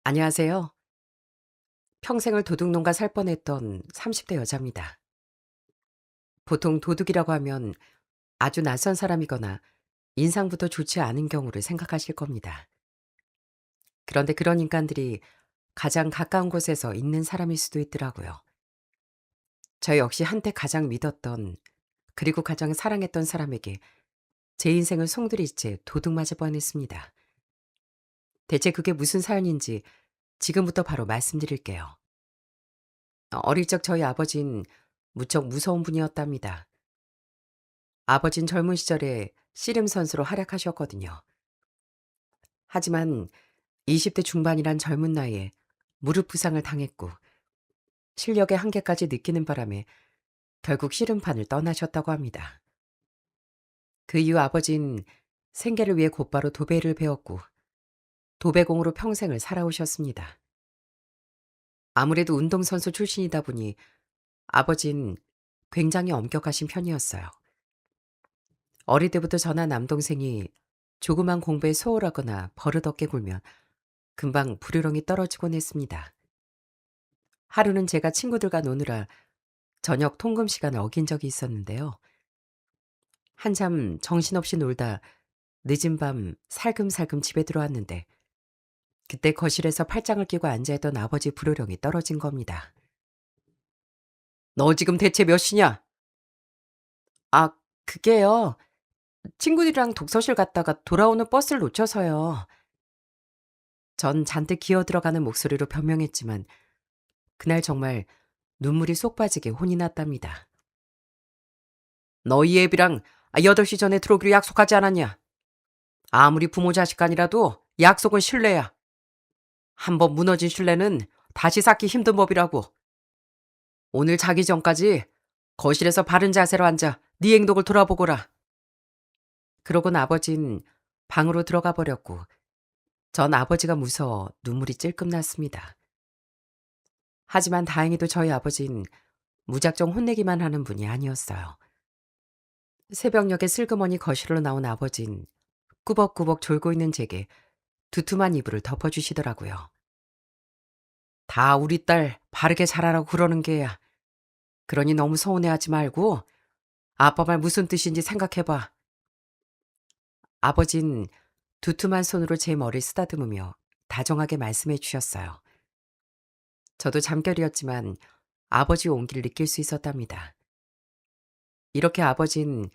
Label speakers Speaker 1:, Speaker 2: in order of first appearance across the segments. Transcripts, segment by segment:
Speaker 1: 안녕하세요. 평생을 도둑놈과 살 뻔했던 30대 여자입니다. 보통 도둑이라고 하면 아주 낯선 사람이거나 인상부터 좋지 않은 경우를 생각하실 겁니다. 그런데 그런 인간들이 가장 가까운 곳에서 있는 사람일 수도 있더라고요. 저 역시 한때 가장 믿었던 그리고 가장 사랑했던 사람에게 제 인생을 송두리째 도둑 맞을 뻔했습니다. 대체 그게 무슨 사연인지 지금부터 바로 말씀드릴게요. 어릴 적 저희 아버진 무척 무서운 분이었답니다. 아버진 젊은 시절에 씨름 선수로 활약하셨거든요. 하지만 20대 중반이란 젊은 나이에 무릎 부상을 당했고 실력의 한계까지 느끼는 바람에 결국 씨름판을 떠나셨다고 합니다. 그 이후 아버진 생계를 위해 곧바로 도배를 배웠고 도배공으로 평생을 살아오셨습니다. 아무래도 운동선수 출신이다 보니 아버진 굉장히 엄격하신 편이었어요. 어릴 때부터 저나 남동생이 조그만 공부에 소홀하거나 버릇없게 굴면 금방 부르렁이 떨어지곤 했습니다. 하루는 제가 친구들과 노느라 저녁 통금 시간을 어긴 적이 있었는데요. 한참 정신없이 놀다 늦은 밤 살금살금 집에 들어왔는데 그때 거실에서 팔짱을 끼고 앉아있던 아버지 부르렁이 떨어진 겁니다. "너 지금 대체 몇 시냐?" "아, 그게요. 친구들이랑 독서실 갔다가 돌아오는 버스를 놓쳐서요." 전 잔뜩 기어들어가는 목소리로 변명했지만 그날 정말 눈물이 쏙 빠지게 혼이 났답니다. "너희 애비랑 8시 전에 들어오기로 약속하지 않았냐? 아무리 부모 자식 간이라도 약속은 신뢰야. 한번 무너진 신뢰는 다시 쌓기 힘든 법이라고. 오늘 자기 전까지 거실에서 바른 자세로 앉아 네 행동을 돌아보거라." 그러곤 아버진 방으로 들어가 버렸고 전 아버지가 무서워 눈물이 찔끔 났습니다. 하지만 다행히도 저희 아버진 무작정 혼내기만 하는 분이 아니었어요. 새벽녘에 슬그머니 거실로 나온 아버진 꾸벅꾸벅 졸고 있는 제게 두툼한 이불을 덮어주시더라고요. "다 우리 딸 바르게 자라라고 그러는 게야. 그러니 너무 서운해하지 말고 아빠 말 무슨 뜻인지 생각해봐." 아버진 두툼한 손으로 제 머리를 쓰다듬으며 다정하게 말씀해 주셨어요. 저도 잠결이었지만 아버지의 온기를 느낄 수 있었답니다. 이렇게 아버진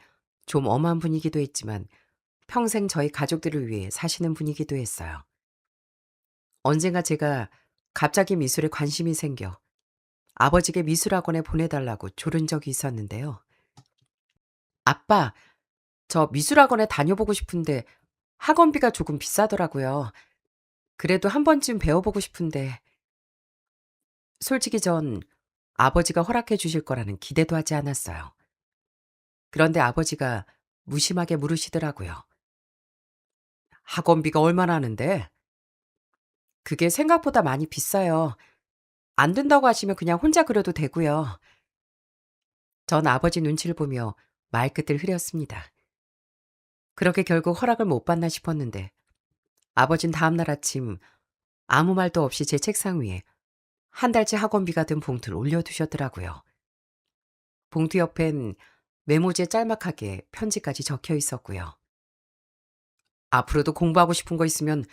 Speaker 1: 좀 엄한 분이기도 했지만 평생 저희 가족들을 위해 사시는 분이기도 했어요. 언젠가 제가 갑자기 미술에 관심이 생겨 아버지께 미술학원에 보내달라고 조른 적이 있었는데요. "아빠, 저 미술학원에 다녀보고 싶은데 학원비가 조금 비싸더라고요. 그래도 한 번쯤 배워보고 싶은데." 솔직히 전 아버지가 허락해 주실 거라는 기대도 하지 않았어요. 그런데 아버지가 무심하게 물으시더라고요. "학원비가 얼마나 하는데?" "그게 생각보다 많이 비싸요. 안 된다고 하시면 그냥 혼자 그려도 되고요." 전 아버지 눈치를 보며 말끝을 흐렸습니다. 그렇게 결국 허락을 못 받나 싶었는데 아버진 다음날 아침 아무 말도 없이 제 책상 위에 한 달치 학원비가 든 봉투를 올려두셨더라고요. 봉투 옆엔 메모지에 짤막하게 편지까지 적혀 있었고요. "앞으로도 공부하고 싶은 거 있으면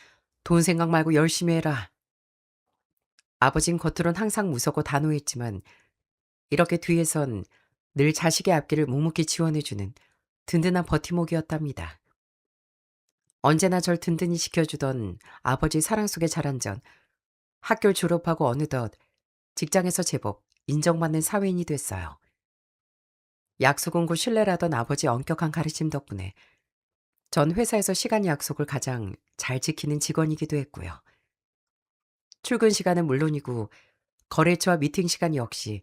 Speaker 1: 돈 생각 말고 열심히 해라." 아버진 겉으론 항상 무섭고 단호했지만 이렇게 뒤에선 늘 자식의 앞길을 묵묵히 지원해주는 든든한 버팀목이었답니다. 언제나 절 든든히 지켜주던 아버지 사랑 속에 자란 전 학교를 졸업하고 어느덧 직장에서 제법 인정받는 사회인이 됐어요. 약속은 곧 신뢰라던 아버지의 엄격한 가르침 덕분에 전 회사에서 시간 약속을 가장 잘 지키는 직원이기도 했고요. 출근 시간은 물론이고 거래처와 미팅 시간 역시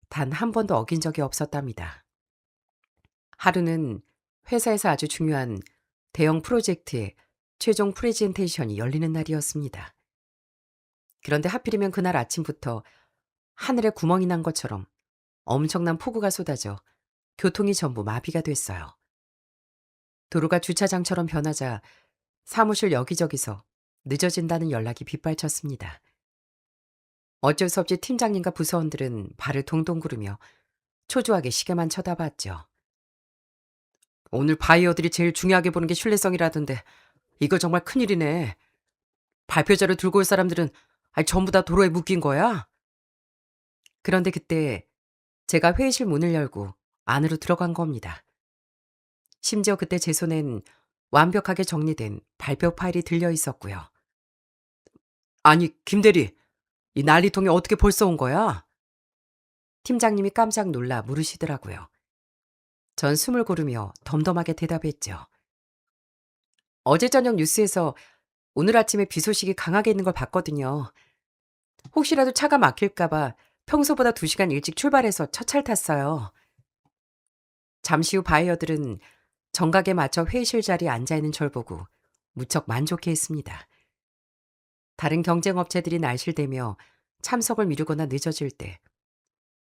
Speaker 1: 단 한 번도 어긴 적이 없었답니다. 하루는 회사에서 아주 중요한 대형 프로젝트의 최종 프레젠테이션이 열리는 날이었습니다. 그런데 하필이면 그날 아침부터 하늘에 구멍이 난 것처럼 엄청난 폭우가 쏟아져 교통이 전부 마비가 됐어요. 도로가 주차장처럼 변하자 사무실 여기저기서 늦어진다는 연락이 빗발쳤습니다. 어쩔 수 없이 팀장님과 부서원들은 발을 동동 구르며 초조하게 시계만 쳐다봤죠. 오늘 바이어들이 제일 중요하게 보는 게 신뢰성이라던데 이거 정말 큰일이네. 발표자를 들고 올 사람들은 전부 다 도로에 묶인 거야? 그런데 그때 제가 회의실 문을 열고 안으로 들어간 겁니다. 심지어 그때 제 손엔 완벽하게 정리된 발표 파일이 들려 있었고요. 아니, 김 대리, 이 난리통이 어떻게 벌써 온 거야? 팀장님이 깜짝 놀라 물으시더라고요. 전 숨을 고르며 덤덤하게 대답했죠. 어제 저녁 뉴스에서 오늘 아침에 비 소식이 강하게 있는 걸 봤거든요. 혹시라도 차가 막힐까봐 평소보다 2시간 일찍 출발해서 첫 차를 탔어요. 잠시 후 바이어들은 정각에 맞춰 회의실 자리에 앉아있는 절 보고 무척 만족해했습니다. 다른 경쟁업체들이 날실대며 참석을 미루거나 늦어질 때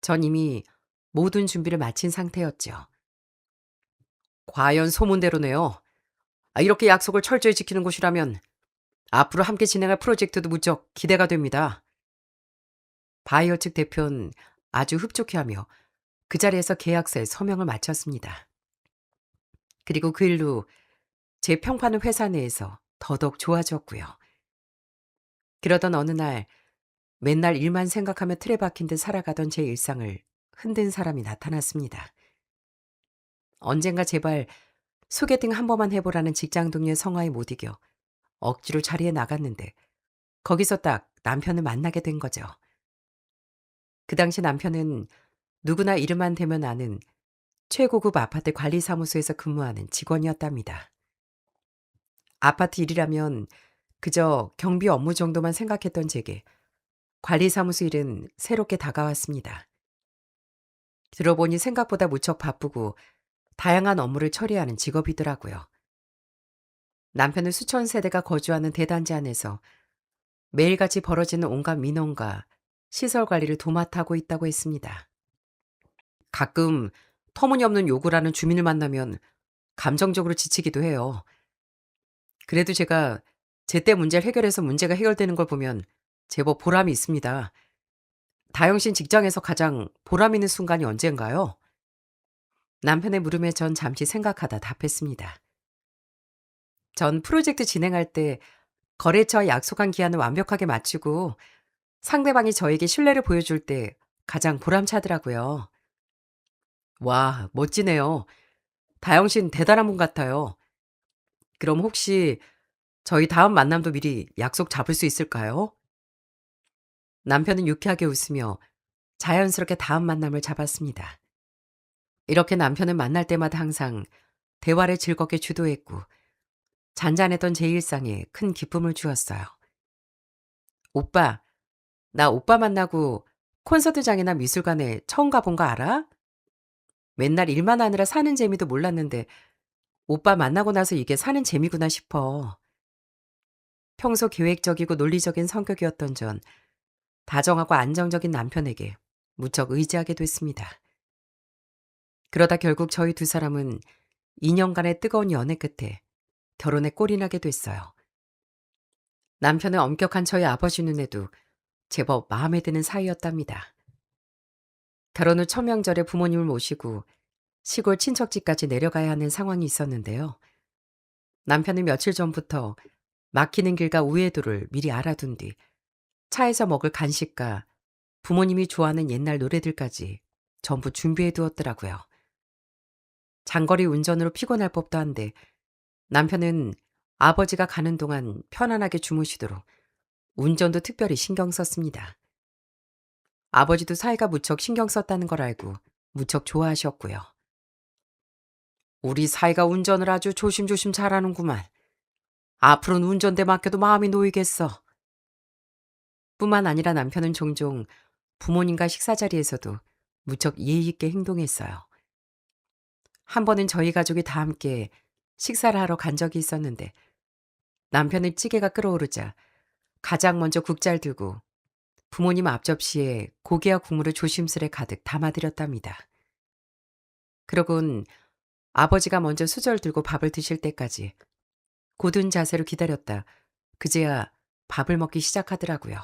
Speaker 1: 전 이미 모든 준비를 마친 상태였죠. 과연 소문대로네요. 이렇게 약속을 철저히 지키는 곳이라면 앞으로 함께 진행할 프로젝트도 무척 기대가 됩니다. 바이어 측 대표는 아주 흡족해하며 그 자리에서 계약서에 서명을 마쳤습니다. 그리고 그 일로 제 평판은 회사 내에서 더더욱 좋아졌고요. 그러던 어느 날 맨날 일만 생각하며 틀에 박힌 듯 살아가던 제 일상을 흔든 사람이 나타났습니다. 언젠가 제발 소개팅 한 번만 해보라는 직장 동료의 성화에 못 이겨 억지로 자리에 나갔는데 거기서 딱 남편을 만나게 된 거죠. 그 당시 남편은 누구나 이름만 대면 아는 최고급 아파트 관리사무소에서 근무하는 직원이었답니다. 아파트 일이라면 그저 경비 업무 정도만 생각했던 제게 관리사무소 일은 새롭게 다가왔습니다. 들어보니 생각보다 무척 바쁘고 다양한 업무를 처리하는 직업이더라고요. 남편은 수천 세대가 거주하는 대단지 안에서 매일같이 벌어지는 온갖 민원과 시설 관리를 도맡아 하고 있다고 했습니다. 가끔 터무니없는 요구를 하는 주민을 만나면 감정적으로 지치기도 해요. 그래도 제가 제때 문제를 해결해서 문제가 해결되는 걸 보면 제법 보람이 있습니다. 다영 씨는 직장에서 가장 보람 있는 순간이 언젠가요? 남편의 물음에 전 잠시 생각하다 답했습니다. 전 프로젝트 진행할 때 거래처와 약속한 기한을 완벽하게 맞추고 상대방이 저에게 신뢰를 보여줄 때 가장 보람차더라고요. 와, 멋지네요. 다영 씨는 대단한 분 같아요. 그럼 혹시 저희 다음 만남도 미리 약속 잡을 수 있을까요? 남편은 유쾌하게 웃으며 자연스럽게 다음 만남을 잡았습니다. 이렇게 남편은 만날 때마다 항상 대화를 즐겁게 주도했고 잔잔했던 제 일상에 큰 기쁨을 주었어요. 오빠, 나 오빠 만나고 콘서트장이나 미술관에 처음 가본 거 알아? 맨날 일만 하느라 사는 재미도 몰랐는데 오빠 만나고 나서 이게 사는 재미구나 싶어. 평소 계획적이고 논리적인 성격이었던 전 다정하고 안정적인 남편에게 무척 의지하게 됐습니다. 그러다 결국 저희 두 사람은 2년간의 뜨거운 연애 끝에 결혼에 꼴이 나게 됐어요. 남편은 엄격한 저희 아버지 눈에도 제법 마음에 드는 사이였답니다. 결혼 후 첫 명절에 부모님을 모시고 시골 친척집까지 내려가야 하는 상황이 있었는데요. 남편은 며칠 전부터 막히는 길과 우회도를 미리 알아둔 뒤 차에서 먹을 간식과 부모님이 좋아하는 옛날 노래들까지 전부 준비해 두었더라고요. 장거리 운전으로 피곤할 법도 한데 남편은 아버지가 가는 동안 편안하게 주무시도록 운전도 특별히 신경 썼습니다. 아버지도 사이가 무척 신경 썼다는 걸 알고 무척 좋아하셨고요. 우리 사이가 운전을 아주 조심조심 잘하는구만. 앞으로는 운전대 맡겨도 마음이 놓이겠어. 뿐만 아니라 남편은 종종 부모님과 식사 자리에서도 무척 예의 있게 행동했어요. 한 번은 저희 가족이 다 함께 식사를 하러 간 적이 있었는데 남편의 찌개가 끓어오르자 가장 먼저 국자를 들고 부모님 앞접시에 고기와 국물을 조심스레 가득 담아드렸답니다. 그러곤 아버지가 먼저 수저를 들고 밥을 드실 때까지 고든 자세로 기다렸다 그제야 밥을 먹기 시작하더라고요.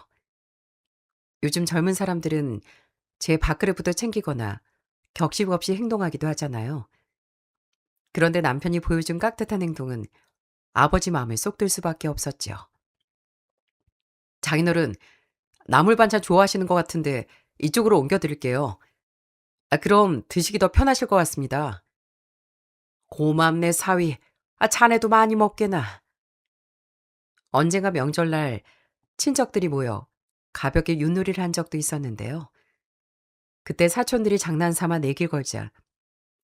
Speaker 1: 요즘 젊은 사람들은 제 밥그릇부터 챙기거나 격식 없이 행동하기도 하잖아요. 그런데 남편이 보여준 깍듯한 행동은 아버지 마음에 쏙 들 수밖에 없었죠. 장인어른, 나물 반찬 좋아하시는 것 같은데 이쪽으로 옮겨드릴게요. 그럼 드시기 더 편하실 것 같습니다. 고맙네, 사위. 자네도 많이 먹게나. 언젠가 명절날 친척들이 모여 가볍게 윷놀이를 한 적도 있었는데요. 그때 사촌들이 장난삼아 내길 걸자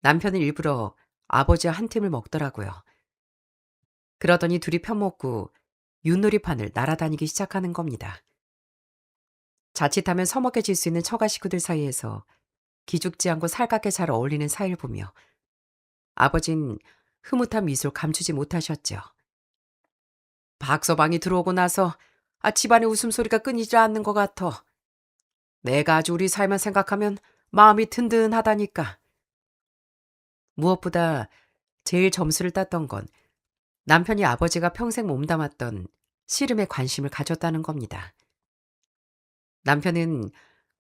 Speaker 1: 남편은 일부러 아버지와 한 팀을 먹더라고요. 그러더니 둘이 편먹고 윷놀이판을 날아다니기 시작하는 겁니다. 자칫하면 서먹해질 수 있는 처가 식구들 사이에서 기죽지 않고 살갑게 잘 어울리는 사이를 보며 아버진 흐뭇한 미소를 감추지 못하셨죠. 박서방이 들어오고 나서 집안의 웃음소리가 끊이지 않는 것 같아. 내가 아주 우리 사이만 생각하면 마음이 든든하다니까. 무엇보다 제일 점수를 땄던 건 남편이 아버지가 평생 몸담았던 씨름에 관심을 가졌다는 겁니다. 남편은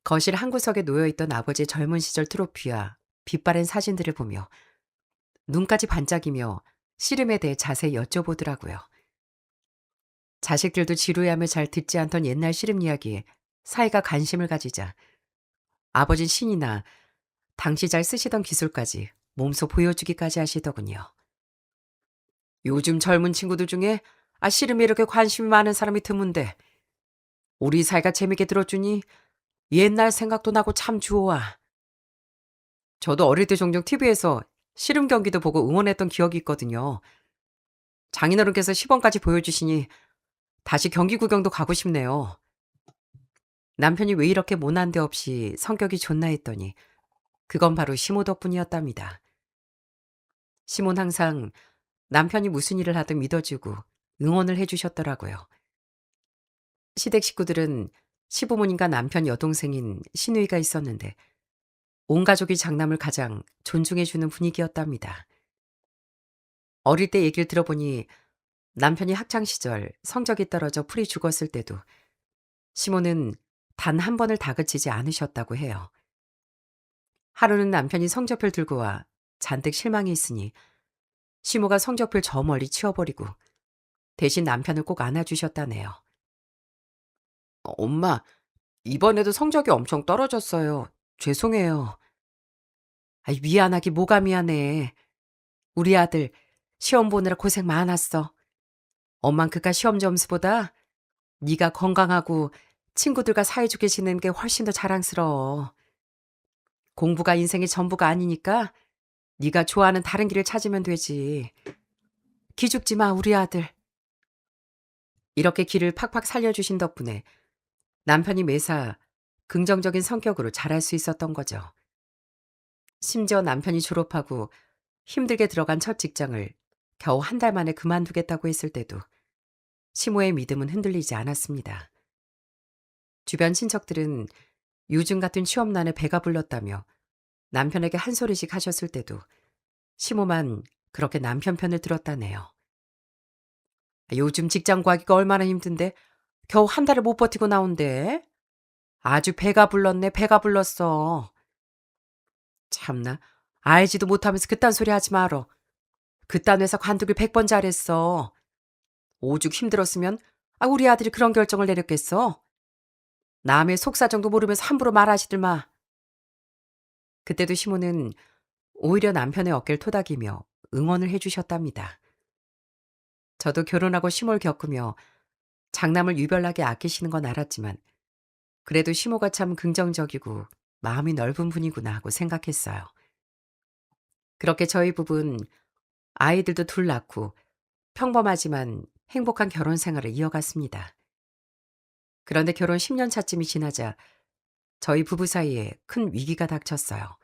Speaker 1: 거실 한 구석에 놓여있던 아버지의 젊은 시절 트로피와 빛바랜 사진들을 보며 눈까지 반짝이며 씨름에 대해 자세히 여쭤보더라고요. 자식들도 지루해하며 잘 듣지 않던 옛날 씨름 이야기에 사이가 관심을 가지자 아버진 신이나 당시 잘 쓰시던 기술까지 몸소 보여주기까지 하시더군요. 요즘 젊은 친구들 중에 씨름에 이렇게 관심이 많은 사람이 드문데 우리 사이가 재밌게 들어주니 옛날 생각도 나고 참 좋아. 저도 어릴 때 종종 TV에서 씨름 경기도 보고 응원했던 기억이 있거든요. 장인어른께서 시범까지 보여주시니 다시 경기 구경도 가고 싶네요. 남편이 왜 이렇게 모난 데 없이 성격이 좋나 했더니 그건 바로 시모 덕분이었답니다. 시모는 항상 남편이 무슨 일을 하든 믿어주고 응원을 해주셨더라고요. 시댁 식구들은 시부모님과 남편 여동생인 시누이가 있었는데 온 가족이 장남을 가장 존중해주는 분위기였답니다. 어릴 때 얘기를 들어보니 남편이 학창시절 성적이 떨어져 풀이 죽었을 때도 시모는 단 한 번을 다그치지 않으셨다고 해요. 하루는 남편이 성적표를 들고 와 잔뜩 실망이 있으니 시모가 성적표를 저 멀리 치워버리고 대신 남편을 꼭 안아주셨다네요. 엄마, 이번에도 성적이 엄청 떨어졌어요. 죄송해요. 미안하기 뭐가 미안해. 우리 아들 시험 보느라 고생 많았어. 엄만 그깟 시험 점수보다 네가 건강하고 친구들과 사이좋게 지내는 게 훨씬 더 자랑스러워. 공부가 인생의 전부가 아니니까 네가 좋아하는 다른 길을 찾으면 되지. 기죽지 마, 우리 아들. 이렇게 길을 팍팍 살려주신 덕분에 남편이 매사 긍정적인 성격으로 자랄 수 있었던 거죠. 심지어 남편이 졸업하고 힘들게 들어간 첫 직장을 겨우 한 달 만에 그만두겠다고 했을 때도 시모의 믿음은 흔들리지 않았습니다. 주변 친척들은 요즘 같은 취업난에 배가 불렀다며 남편에게 한 소리씩 하셨을 때도 시모만 그렇게 남편 편을 들었다네요. 요즘 직장 구하기가 얼마나 힘든데 겨우 한 달을 못 버티고 나온대. 아주 배가 불렀네, 배가 불렀어. 참나, 알지도 못하면서 그딴 소리 하지 말어. 그딴 회사 관두길 100번 잘했어. 오죽 힘들었으면 우리 아들이 그런 결정을 내렸겠어. 남의 속사정도 모르면서 함부로 말하시들 마. 그때도 시모는 오히려 남편의 어깨를 토닥이며 응원을 해주셨답니다. 저도 결혼하고 시모를 겪으며 장남을 유별나게 아끼시는 건 알았지만 그래도 시모가 참 긍정적이고 마음이 넓은 분이구나 하고 생각했어요. 그렇게 저희 부부는 아이들도 둘 낳고 평범하지만 행복한 결혼 생활을 이어갔습니다. 그런데 결혼 10년 차쯤이 지나자 저희 부부 사이에 큰 위기가 닥쳤어요.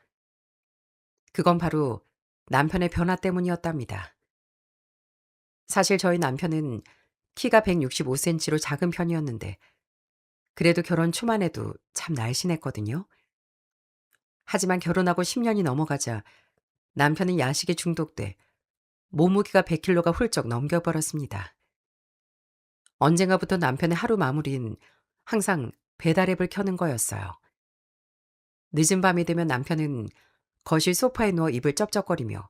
Speaker 1: 그건 바로 남편의 변화 때문이었답니다. 사실 저희 남편은 키가 165cm로 작은 편이었는데 그래도 결혼 초만 해도 참 날씬했거든요. 하지만 결혼하고 10년이 넘어가자 남편은 야식에 중독돼 몸무게가 100kg가 훌쩍 넘겨버렸습니다. 언젠가부터 남편의 하루 마무리는 항상 배달 앱을 켜는 거였어요. 늦은 밤이 되면 남편은 거실 소파에 누워 입을 쩝쩝거리며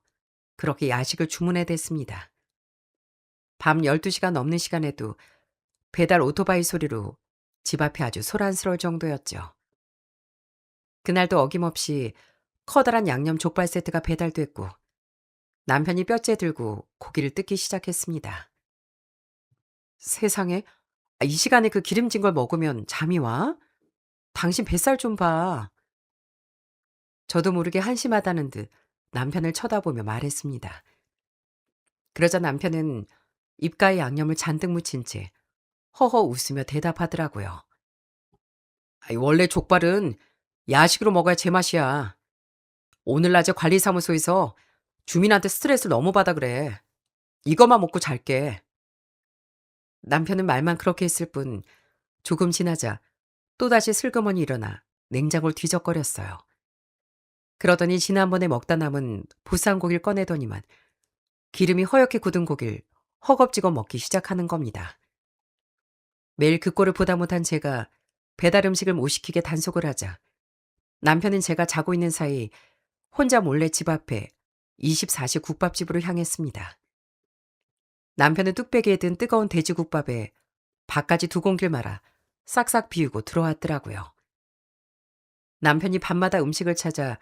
Speaker 1: 그렇게 야식을 주문해 댔습니다. 밤 12시가 넘는 시간에도 배달 오토바이 소리로 집 앞이 아주 소란스러울 정도였죠. 그날도 어김없이 커다란 양념 족발 세트가 배달됐고 남편이 뼈째 들고 고기를 뜯기 시작했습니다. 세상에, 이 시간에 그 기름진 걸 먹으면 잠이 와? 당신 뱃살 좀 봐. 저도 모르게 한심하다는 듯 남편을 쳐다보며 말했습니다. 그러자 남편은 입가에 양념을 잔뜩 묻힌 채 허허 웃으며 대답하더라고요. 아이, 원래 족발은 야식으로 먹어야 제맛이야. 오늘 낮에 관리사무소에서 주민한테 스트레스를 너무 받아 그래. 이것만 먹고 잘게. 남편은 말만 그렇게 했을 뿐 조금 지나자 또다시 슬그머니 일어나 냉장고를 뒤적거렸어요. 그러더니 지난번에 먹다 남은 보쌈 고기를 꺼내더니만 기름이 허옇게 굳은 고기를 허겁지겁 먹기 시작하는 겁니다. 매일 그 꼴을 보다 못한 제가 배달 음식을 못 시키게 단속을 하자 남편은 제가 자고 있는 사이 혼자 몰래 집 앞에 24시 국밥집으로 향했습니다. 남편은 뚝배기에 든 뜨거운 돼지국밥에 밥까지 2공기를 말아 싹싹 비우고 들어왔더라고요. 남편이 밤마다 음식을 찾아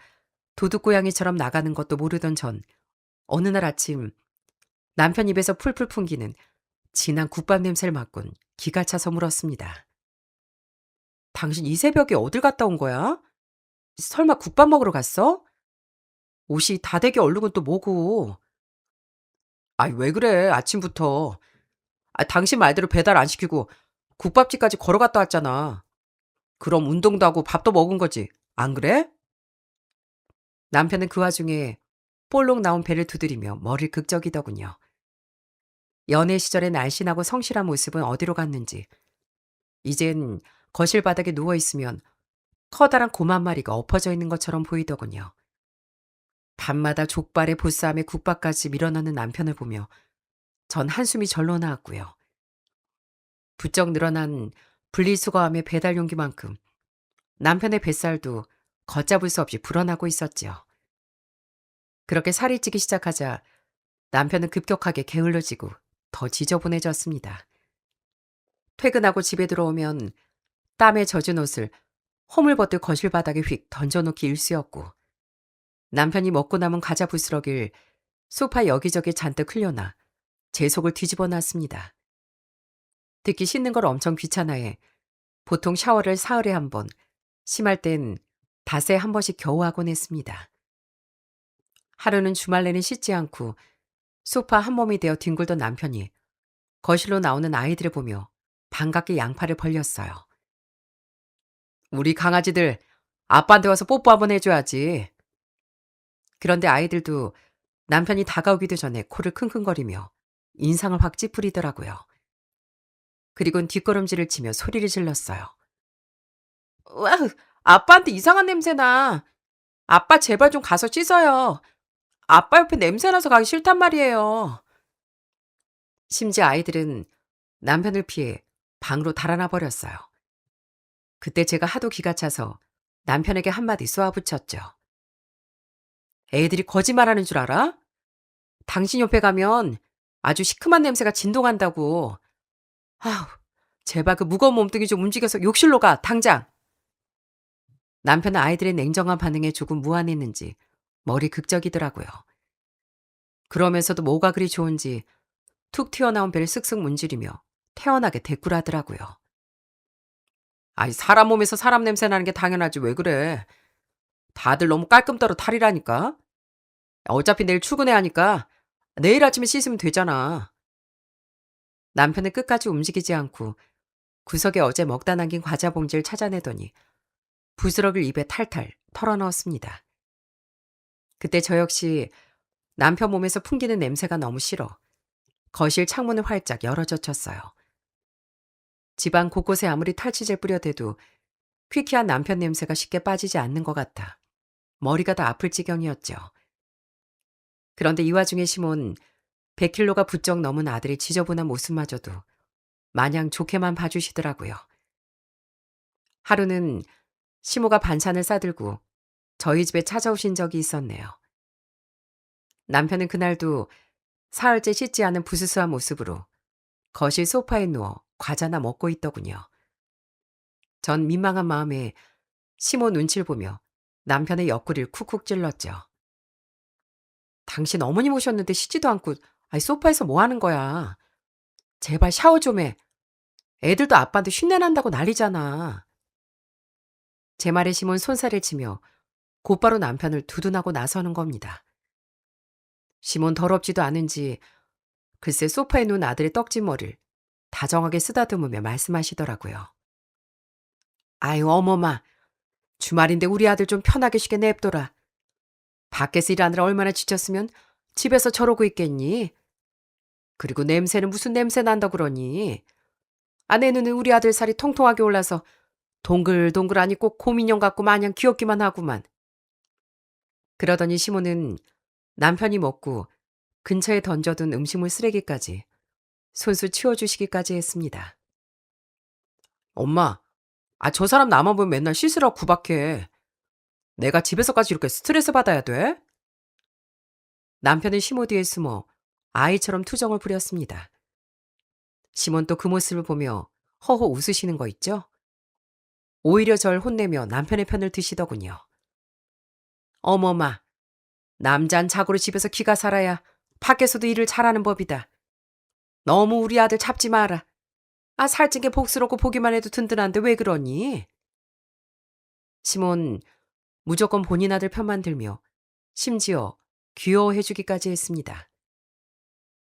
Speaker 1: 도둑고양이처럼 나가는 것도 모르던 전 어느 날 아침 남편 입에서 풀풀 풍기는 진한 국밥 냄새를 맡곤 기가 차서 물었습니다. 당신 이 새벽에 어딜 갔다 온 거야? 설마 국밥 먹으러 갔어? 옷이 다 되게 얼룩은 또 뭐고? 아이, 왜 그래, 아침부터. 당신 말대로 배달 안 시키고 국밥집까지 걸어갔다 왔잖아. 그럼 운동도 하고 밥도 먹은 거지. 안 그래? 남편은 그 와중에 볼록 나온 배를 두드리며 머리를 극적이더군요. 연애 시절의 날씬하고 성실한 모습은 어디로 갔는지 이젠 거실 바닥에 누워있으면 커다란 곰 한 마리가 엎어져 있는 것처럼 보이더군요. 밤마다 족발에 보쌈에 국밥까지 밀어넣는 남편을 보며 전 한숨이 절로 나왔고요. 부쩍 늘어난 분리수거함의 배달 용기만큼 남편의 뱃살도 걷잡을 수 없이 불어나고 있었지요. 그렇게 살이 찌기 시작하자 남편은 급격하게 게을러지고 더 지저분해졌습니다. 퇴근하고 집에 들어오면 땀에 젖은 옷을 허물벗듯 거실 바닥에 휙 던져놓기 일쑤였고 남편이 먹고 남은 과자 부스러기를 소파 여기저기 잔뜩 흘려놔 제 속을 뒤집어 놨습니다. 특히 씻는 걸 엄청 귀찮아해 보통 샤워를 사흘에 한 번, 심할 땐 닷새 한 번씩 겨우 하곤 했습니다. 하루는 주말 내내 씻지 않고 소파 한 몸이 되어 뒹굴던 남편이 거실로 나오는 아이들을 보며 반갑게 양팔을 벌렸어요. 우리 강아지들 아빠한테 와서 뽀뽀 한번 해줘야지. 그런데 아이들도 남편이 다가오기도 전에 코를 킁킁거리며 인상을 확 찌푸리더라고요. 그리곤 뒷걸음질을 치며 소리를 질렀어요. 와우, 아빠한테 이상한 냄새나. 아빠 제발 좀 가서 씻어요. 아빠 옆에 냄새나서 가기 싫단 말이에요. 심지어 아이들은 남편을 피해 방으로 달아나 버렸어요. 그때 제가 하도 기가 차서 남편에게 한마디 쏘아붙였죠. 애들이 거짓말하는 줄 알아? 당신 옆에 가면 아주 시큼한 냄새가 진동한다고. 아우, 제발 그 무거운 몸뚱이 좀 움직여서 욕실로 가, 당장. 남편은 아이들의 냉정한 반응에 조금 무안했는지 머리 극적이더라고요. 그러면서도 뭐가 그리 좋은지 툭 튀어나온 배를 쓱쓱 문지르며 태연하게 대꾸하더라고요. 아이, 사람 몸에서 사람 냄새 나는 게 당연하지 왜 그래. 다들 너무 깔끔 떨어 탈이라니까. 어차피 내일 출근해야 하니까 내일 아침에 씻으면 되잖아. 남편은 끝까지 움직이지 않고 구석에 어제 먹다 남긴 과자 봉지를 찾아내더니 부스러기를 입에 탈탈 털어넣었습니다. 그때 저 역시 남편 몸에서 풍기는 냄새가 너무 싫어 거실 창문을 활짝 열어젖혔어요. 집안 곳곳에 아무리 탈취제를 뿌려대도 퀴퀴한 남편 냄새가 쉽게 빠지지 않는 것 같아 머리가 다 아플 지경이었죠. 그런데 이 와중에 심은 100kg가 부쩍 넘은 아들의 지저분한 모습마저도 마냥 좋게만 봐주시더라고요. 하루는 시모가 반찬을 싸들고 저희 집에 찾아오신 적이 있었네요. 남편은 그날도 사흘째 씻지 않은 부스스한 모습으로 거실 소파에 누워 과자나 먹고 있더군요. 전 민망한 마음에 시모 눈치를 보며 남편의 옆구리를 쿡쿡 찔렀죠. 당신 어머님 오셨는데 씻지도 않고 소파에서 뭐 하는 거야. 제발 샤워 좀 해. 애들도 아빠한테 쉰내 난다고 난리잖아. 제 말에 시몬 손살을 치며 곧바로 남편을 두둔하고 나서는 겁니다. 시몬 더럽지도 않은지 글쎄 소파에 누운 아들의 떡진 머리를 다정하게 쓰다듬으며 말씀하시더라고요. 아유 어머마, 주말인데 우리 아들 좀 편하게 쉬게 냅둬라. 밖에서 일하느라 얼마나 지쳤으면 집에서 저러고 있겠니? 그리고 냄새는 무슨 냄새 난다 그러니? 아내는 우리 아들 살이 통통하게 올라서 동글동글하니 꼭 곰인형 같고 마냥 귀엽기만 하구만. 그러더니 시모는 남편이 먹고 근처에 던져둔 음식물 쓰레기까지 손수 치워주시기까지 했습니다. 엄마, 저 사람 나만 보면 맨날 씻으라고 구박해. 내가 집에서까지 이렇게 스트레스 받아야 돼? 남편은 시모 뒤에 숨어 아이처럼 투정을 부렸습니다. 시몬 또 그 모습을 보며 허허 웃으시는 거 있죠? 오히려 절 혼내며 남편의 편을 드시더군요. 어머마, 남잔 자고로 집에서 기가 살아야 밖에서도 일을 잘하는 법이다. 너무 우리 아들 잡지 마라. 살찐 게 복스럽고 보기만 해도 든든한데 왜 그러니? 시몬 무조건 본인 아들 편만 들며 심지어 귀여워해주기까지 했습니다.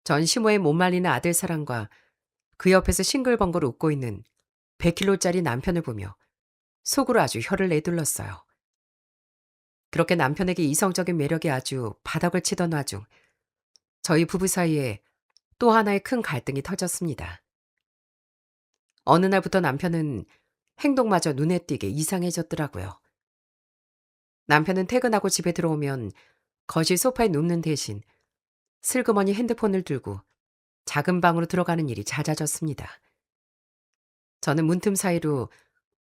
Speaker 1: 전 시모의 못 말리는 아들 사랑과 그 옆에서 싱글벙글 웃고 있는 100kg짜리 남편을 보며 속으로 아주 혀를 내둘렀어요. 그렇게 남편에게 이성적인 매력이 아주 바닥을 치던 와중 저희 부부 사이에 또 하나의 큰 갈등이 터졌습니다. 어느 날부터 남편은 행동마저 눈에 띄게 이상해졌더라고요. 남편은 퇴근하고 집에 들어오면 거실 소파에 눕는 대신 슬그머니 핸드폰을 들고 작은 방으로 들어가는 일이 잦아졌습니다. 저는 문틈 사이로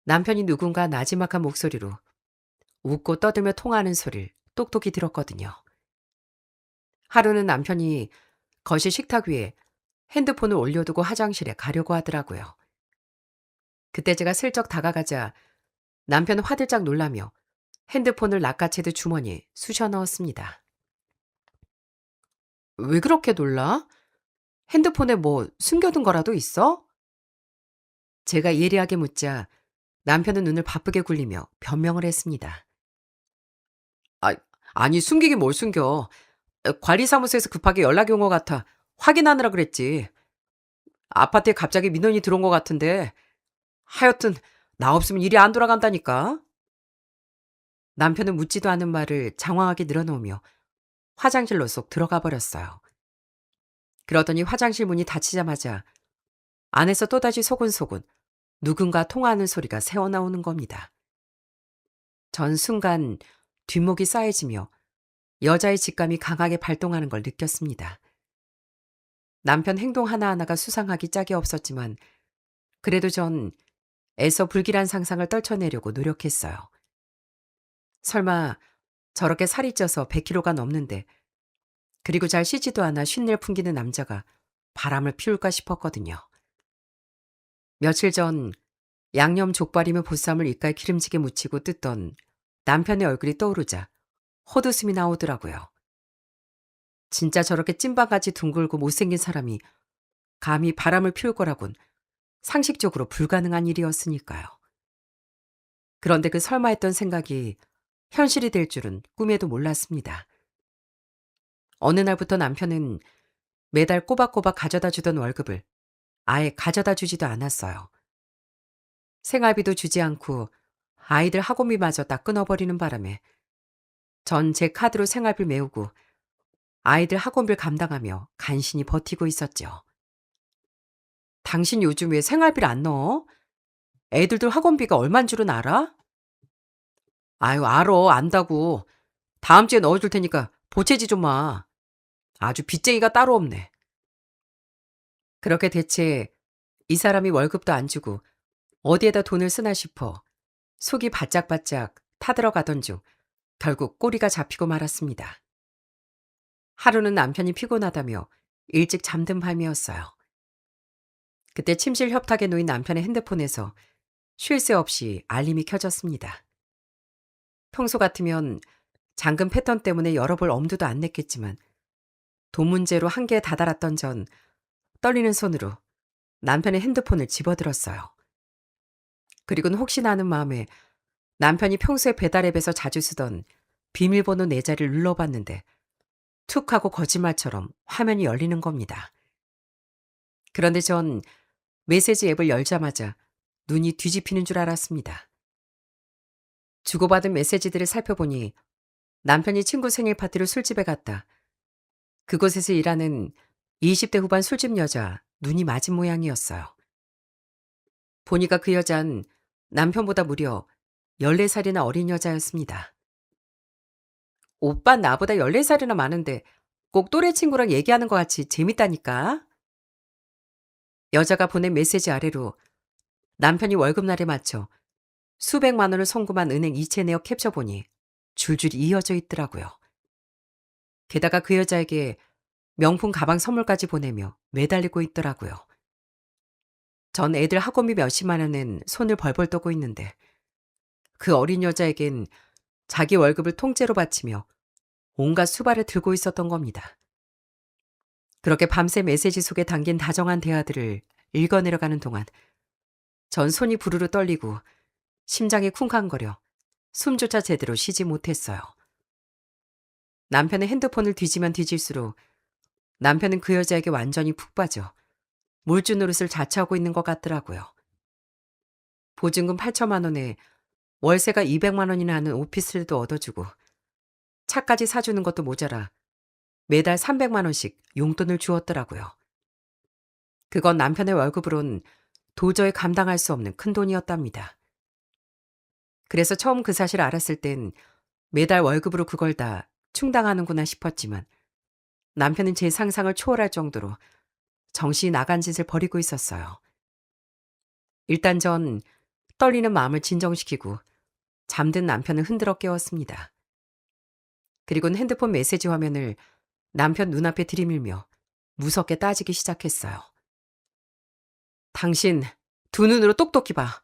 Speaker 1: 남편이 누군가 나지막한 목소리로 웃고 떠들며 통화하는 소리를 똑똑히 들었거든요. 하루는 남편이 거실 식탁 위에 핸드폰을 올려두고 화장실에 가려고 하더라고요. 그때 제가 슬쩍 다가가자 남편은 화들짝 놀라며 핸드폰을 낚아채듯 주머니에 쑤셔 넣었습니다. 왜 그렇게 놀라? 핸드폰에 뭐 숨겨둔 거라도 있어? 제가 예리하게 묻자 남편은 눈을 바쁘게 굴리며 변명을 했습니다. 아, 아니 숨기긴 뭘 숨겨. 관리사무소에서 급하게 연락이 온 것 같아 확인하느라 그랬지. 아파트에 갑자기 민원이 들어온 것 같은데 하여튼 나 없으면 일이 안 돌아간다니까. 남편은 묻지도 않은 말을 장황하게 늘어놓으며 화장실로 쏙 들어가 버렸어요. 그러더니 화장실 문이 닫히자마자 안에서 또다시 소근소근 누군가 통화하는 소리가 새어나오는 겁니다. 전 순간 뒷목이 싸해지며 여자의 직감이 강하게 발동하는 걸 느꼈습니다. 남편 행동 하나하나가 수상하기 짝이 없었지만 그래도 전 애써 불길한 상상을 떨쳐내려고 노력했어요. 설마 저렇게 살이 쪄서 100kg가 넘는데 그리고 잘 쉬지도 않아 쉰내를 풍기는 남자가 바람을 피울까 싶었거든요. 며칠 전 양념 족발이며 보쌈을 입가에 기름지게 묻히고 뜯던 남편의 얼굴이 떠오르자 헛웃음이 나오더라고요. 진짜 저렇게 찐빵같이 둥글고 못생긴 사람이 감히 바람을 피울 거라곤 상식적으로 불가능한 일이었으니까요. 그런데 그 설마 했던 생각이 현실이 될 줄은 꿈에도 몰랐습니다. 어느 날부터 남편은 매달 꼬박꼬박 가져다 주던 월급을 아예 가져다 주지도 않았어요. 생활비도 주지 않고 아이들 학원비마저 다 끊어버리는 바람에 전 제 카드로 생활비를 메우고 아이들 학원비를 감당하며 간신히 버티고 있었죠. 당신 요즘 왜 생활비를 안 넣어? 애들도 학원비가 얼만 줄은 알아? 아유, 알어. 안다고. 다음 주에 넣어줄 테니까 보채지 좀 마. 아주 빚쟁이가 따로 없네. 그렇게 대체 이 사람이 월급도 안 주고 어디에다 돈을 쓰나 싶어 속이 바짝바짝 타들어가던 중 결국 꼬리가 잡히고 말았습니다. 하루는 남편이 피곤하다며 일찍 잠든 밤이었어요. 그때 침실 협탁에 놓인 남편의 핸드폰에서 쉴 새 없이 알림이 켜졌습니다. 평소 같으면 잠금 패턴 때문에 열어볼 엄두도 안 냈겠지만 돈 문제로 한계에 다다랐던 전 떨리는 손으로 남편의 핸드폰을 집어들었어요. 그리고는 혹시나 하는 마음에 남편이 평소에 배달앱에서 자주 쓰던 비밀번호 4자리를 눌러봤는데 툭 하고 거짓말처럼 화면이 열리는 겁니다. 그런데 전 메시지 앱을 열자마자 눈이 뒤집히는 줄 알았습니다. 주고받은 메시지들을 살펴보니 남편이 친구 생일 파티로 술집에 갔다. 그곳에서 일하는 20대 후반 술집 여자 눈이 맞은 모양이었어요. 보니까 그 여잔 남편보다 무려 14살이나 어린 여자였습니다. 오빠 나보다 14살이나 많은데 꼭 또래 친구랑 얘기하는 것 같이 재밌다니까. 여자가 보낸 메시지 아래로 남편이 월급날에 맞춰 수백만 원을 송금한 은행 이체 내역 캡처본이 줄줄이 이어져 있더라고요. 게다가 그 여자에게 명품 가방 선물까지 보내며 매달리고 있더라고요. 전 애들 학원비 몇십만 원은 손을 벌벌 떠고 있는데 그 어린 여자에겐 자기 월급을 통째로 바치며 온갖 수발을 들고 있었던 겁니다. 그렇게 밤새 메시지 속에 담긴 다정한 대화들을 읽어내려가는 동안 전 손이 부르르 떨리고 심장이 쿵쾅거려 숨조차 제대로 쉬지 못했어요. 남편의 핸드폰을 뒤지면 뒤질수록 남편은 그 여자에게 완전히 푹 빠져 물주 노릇을 자처하고 있는 것 같더라고요. 보증금 8천만 원에 월세가 200만 원이나 하는 오피스도 얻어주고 차까지 사주는 것도 모자라 매달 300만 원씩 용돈을 주었더라고요. 그건 남편의 월급으론 도저히 감당할 수 없는 큰돈이었답니다. 그래서 처음 그 사실을 알았을 땐 매달 월급으로 그걸 다 충당하는구나 싶었지만 남편은 제 상상을 초월할 정도로 정신이 나간 짓을 벌이고 있었어요. 일단 전 떨리는 마음을 진정시키고 잠든 남편을 흔들어 깨웠습니다. 그리고는 핸드폰 메시지 화면을 남편 눈앞에 들이밀며 무섭게 따지기 시작했어요. 당신 두 눈으로 똑똑히 봐.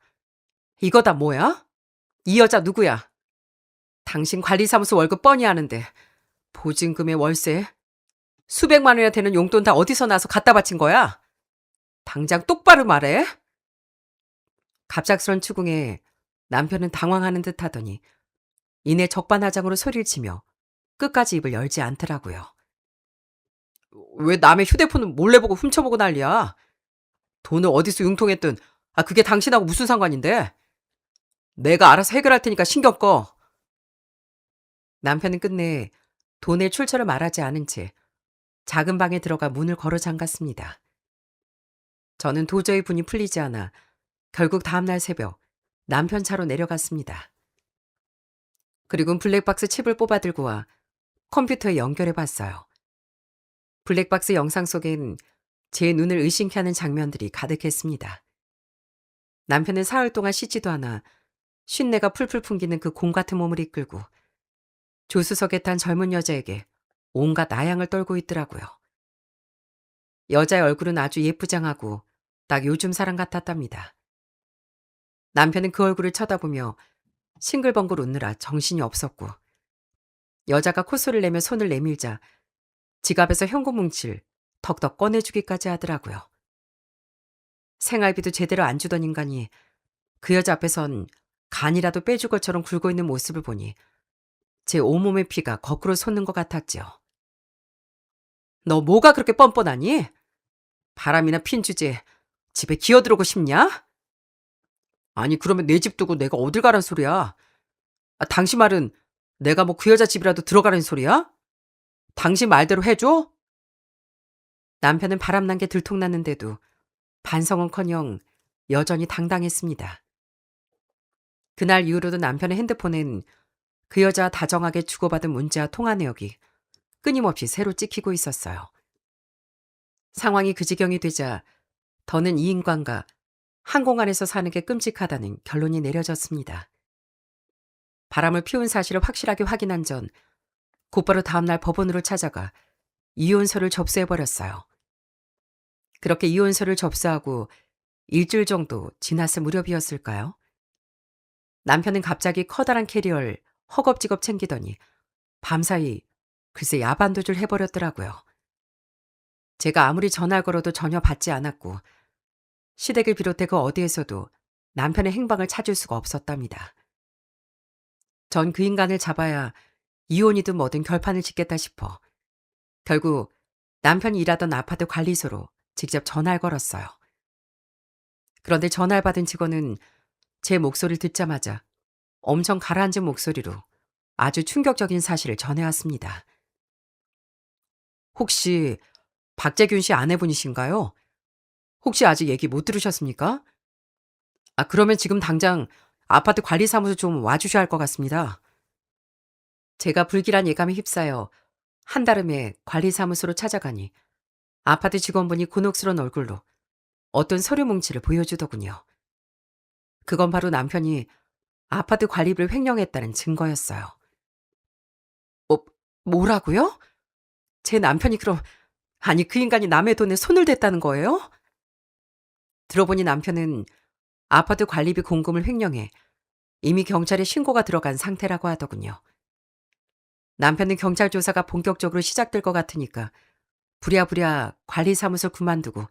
Speaker 1: 이거 다 뭐야? 이 여자 누구야? 당신 관리사무소 월급 뻔히 아는데 보증금에 월세 수백만 원이나 되는 용돈 다 어디서 나서 갖다 바친 거야? 당장 똑바로 말해. 갑작스런 추궁에 남편은 당황하는 듯 하더니 이내 적반하장으로 소리를 치며 끝까지 입을 열지 않더라고요. 왜 남의 휴대폰을 몰래 보고 훔쳐보고 난리야? 돈을 어디서 융통했든 그게 당신하고 무슨 상관인데? 내가 알아서 해결할 테니까 신경 꺼. 남편은 끝내 돈의 출처를 말하지 않은 채 작은 방에 들어가 문을 걸어 잠갔습니다. 저는 도저히 분이 풀리지 않아 결국 다음날 새벽 남편 차로 내려갔습니다. 그리고는 블랙박스 칩을 뽑아 들고 와 컴퓨터에 연결해 봤어요. 블랙박스 영상 속엔 제 눈을 의심케 하는 장면들이 가득했습니다. 남편은 사흘 동안 씻지도 않아 쉰내가 풀풀 풍기는 그 곰 같은 몸을 이끌고 조수석에 탄 젊은 여자에게 온갖 아양을 떨고 있더라고요. 여자의 얼굴은 아주 예쁘장하고 딱 요즘 사람 같았답니다. 남편은 그 얼굴을 쳐다보며 싱글벙글 웃느라 정신이 없었고 여자가 콧소리를 내며 손을 내밀자 지갑에서 현금 뭉칠 덕덕 꺼내주기까지 하더라고요. 생활비도 제대로 안 주던 인간이 그 여자 앞에선 간이라도 빼줄 것처럼 굴고 있는 모습을 보니 제 온몸의 피가 거꾸로 솟는 것 같았지요. 너 뭐가 그렇게 뻔뻔하니? 바람이나 핀 주제에 집에 기어들어오고 싶냐? 아니 그러면 내 집 두고 내가 어딜 가란 소리야? 당신 말은 내가 뭐 그 여자 집이라도 들어가라는 소리야? 당신 말대로 해줘? 남편은 바람난 게 들통났는데도 반성은커녕 여전히 당당했습니다. 그날 이후로도 남편의 핸드폰엔 그 여자와 다정하게 주고받은 문자와 통화 내역이 끊임없이 새로 찍히고 있었어요. 상황이 그 지경이 되자 더는 이 인간과 항공 안에서 사는 게 끔찍하다는 결론이 내려졌습니다. 바람을 피운 사실을 확실하게 확인한 전 곧바로 다음날 법원으로 찾아가 이혼서를 접수해버렸어요. 그렇게 이혼서를 접수하고 일주일 정도 지났을 무렵이었을까요? 남편은 갑자기 커다란 캐리어를 허겁지겁 챙기더니 밤사이 글쎄 야반도주를 해버렸더라고요. 제가 아무리 전화를 걸어도 전혀 받지 않았고 시댁을 비롯해 그 어디에서도 남편의 행방을 찾을 수가 없었답니다. 전 그 인간을 잡아야 이혼이든 뭐든 결판을 짓겠다 싶어 결국 남편이 일하던 아파트 관리소로 직접 전화를 걸었어요. 그런데 전화를 받은 직원은 제 목소리를 듣자마자 엄청 가라앉은 목소리로 아주 충격적인 사실을 전해왔습니다. 혹시 박재균 씨 아내분이신가요? 혹시 아직 얘기 못 들으셨습니까? 그러면 지금 당장 아파트 관리사무소 좀 와주셔야 할 것 같습니다. 제가 불길한 예감에 휩싸여 한달음에 관리사무소로 찾아가니 아파트 직원분이 곤혹스러운 얼굴로 어떤 서류 뭉치를 보여주더군요. 그건 바로 남편이 아파트 관리비를 횡령했다는 증거였어요. 뭐라고요? 제 남편이 그럼, 아니 그 인간이 남의 돈에 손을 댔다는 거예요? 들어보니 남편은 아파트 관리비 공금을 횡령해 이미 경찰에 신고가 들어간 상태라고 하더군요. 남편은 경찰 조사가 본격적으로 시작될 것 같으니까 부랴부랴 관리사무소 그만두고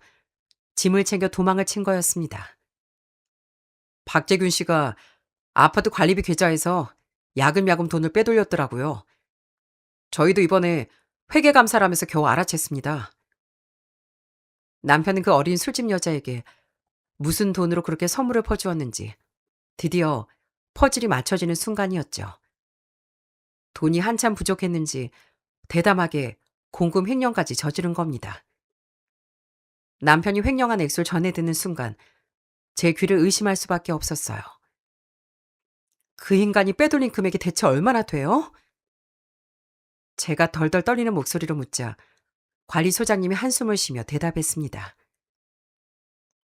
Speaker 1: 짐을 챙겨 도망을 친 거였습니다. 박재균 씨가 아파트 관리비 계좌에서 야금야금 돈을 빼돌렸더라고요. 저희도 이번에 회계감사를 하면서 겨우 알아챘습니다. 남편은 그 어린 술집 여자에게 무슨 돈으로 그렇게 선물을 퍼주었는지 드디어 퍼즐이 맞춰지는 순간이었죠. 돈이 한참 부족했는지 대담하게 공금 횡령까지 저지른 겁니다. 남편이 횡령한 액수를 전해 듣는 순간 제 귀를 의심할 수밖에 없었어요. 그 인간이 빼돌린 금액이 대체 얼마나 돼요? 제가 덜덜 떨리는 목소리로 묻자 관리소장님이 한숨을 쉬며 대답했습니다.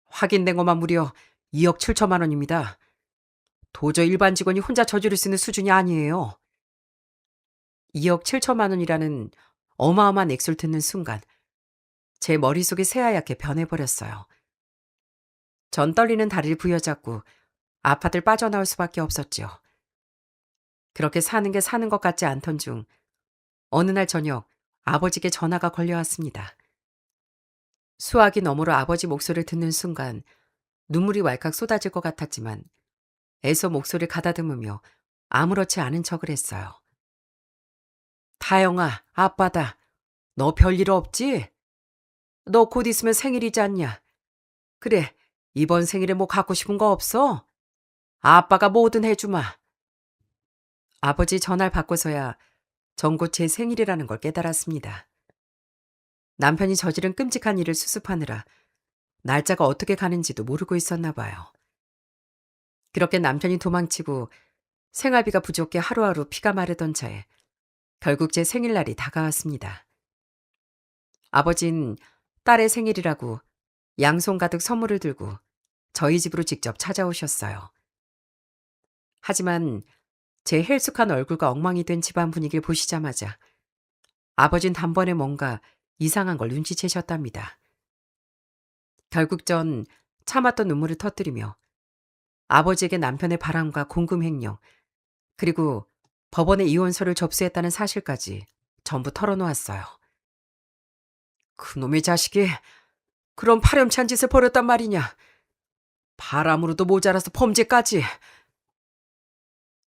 Speaker 1: 확인된 것만 무려 2억 7천만 원입니다. 도저히 일반 직원이 혼자 저지를 수 있는 수준이 아니에요. 2억 7천만 원이라는 어마어마한 액수를 듣는 순간 제 머릿속이 새하얗게 변해버렸어요. 전 떨리는 다리를 부여잡고 아파트를 빠져나올 수밖에 없었죠. 그렇게 사는 게 사는 것 같지 않던 중 어느 날 저녁 아버지께 전화가 걸려왔습니다. 수화기 너머로 아버지 목소리를 듣는 순간 눈물이 왈칵 쏟아질 것 같았지만 애써 목소리를 가다듬으며 아무렇지 않은 척을 했어요. 다영아, 아빠다. 너 별일 없지? 너 곧 있으면 생일이지 않냐? 그래, 이번 생일에 뭐 갖고 싶은 거 없어? 아빠가 뭐든 해주마. 아버지 전화를 받고서야 전곧 제 생일이라는 걸 깨달았습니다. 남편이 저지른 끔찍한 일을 수습하느라 날짜가 어떻게 가는지도 모르고 있었나 봐요. 그렇게 남편이 도망치고 생활비가 부족해 하루하루 피가 마르던 차에 결국 제 생일날이 다가왔습니다. 아버진 딸의 생일이라고 양손 가득 선물을 들고 저희 집으로 직접 찾아오셨어요. 하지만 제 헬쑥한 얼굴과 엉망이 된 집안 분위기를 보시자마자 아버진 단번에 뭔가 이상한 걸 눈치채셨답니다. 결국 전 참았던 눈물을 터뜨리며 아버지에게 남편의 바람과 공금 횡령 그리고 법원에 이혼서를 접수했다는 사실까지 전부 털어놓았어요. 그놈의 자식이 그런 파렴치한 짓을 벌였단 말이냐. 바람으로도 모자라서 범죄까지.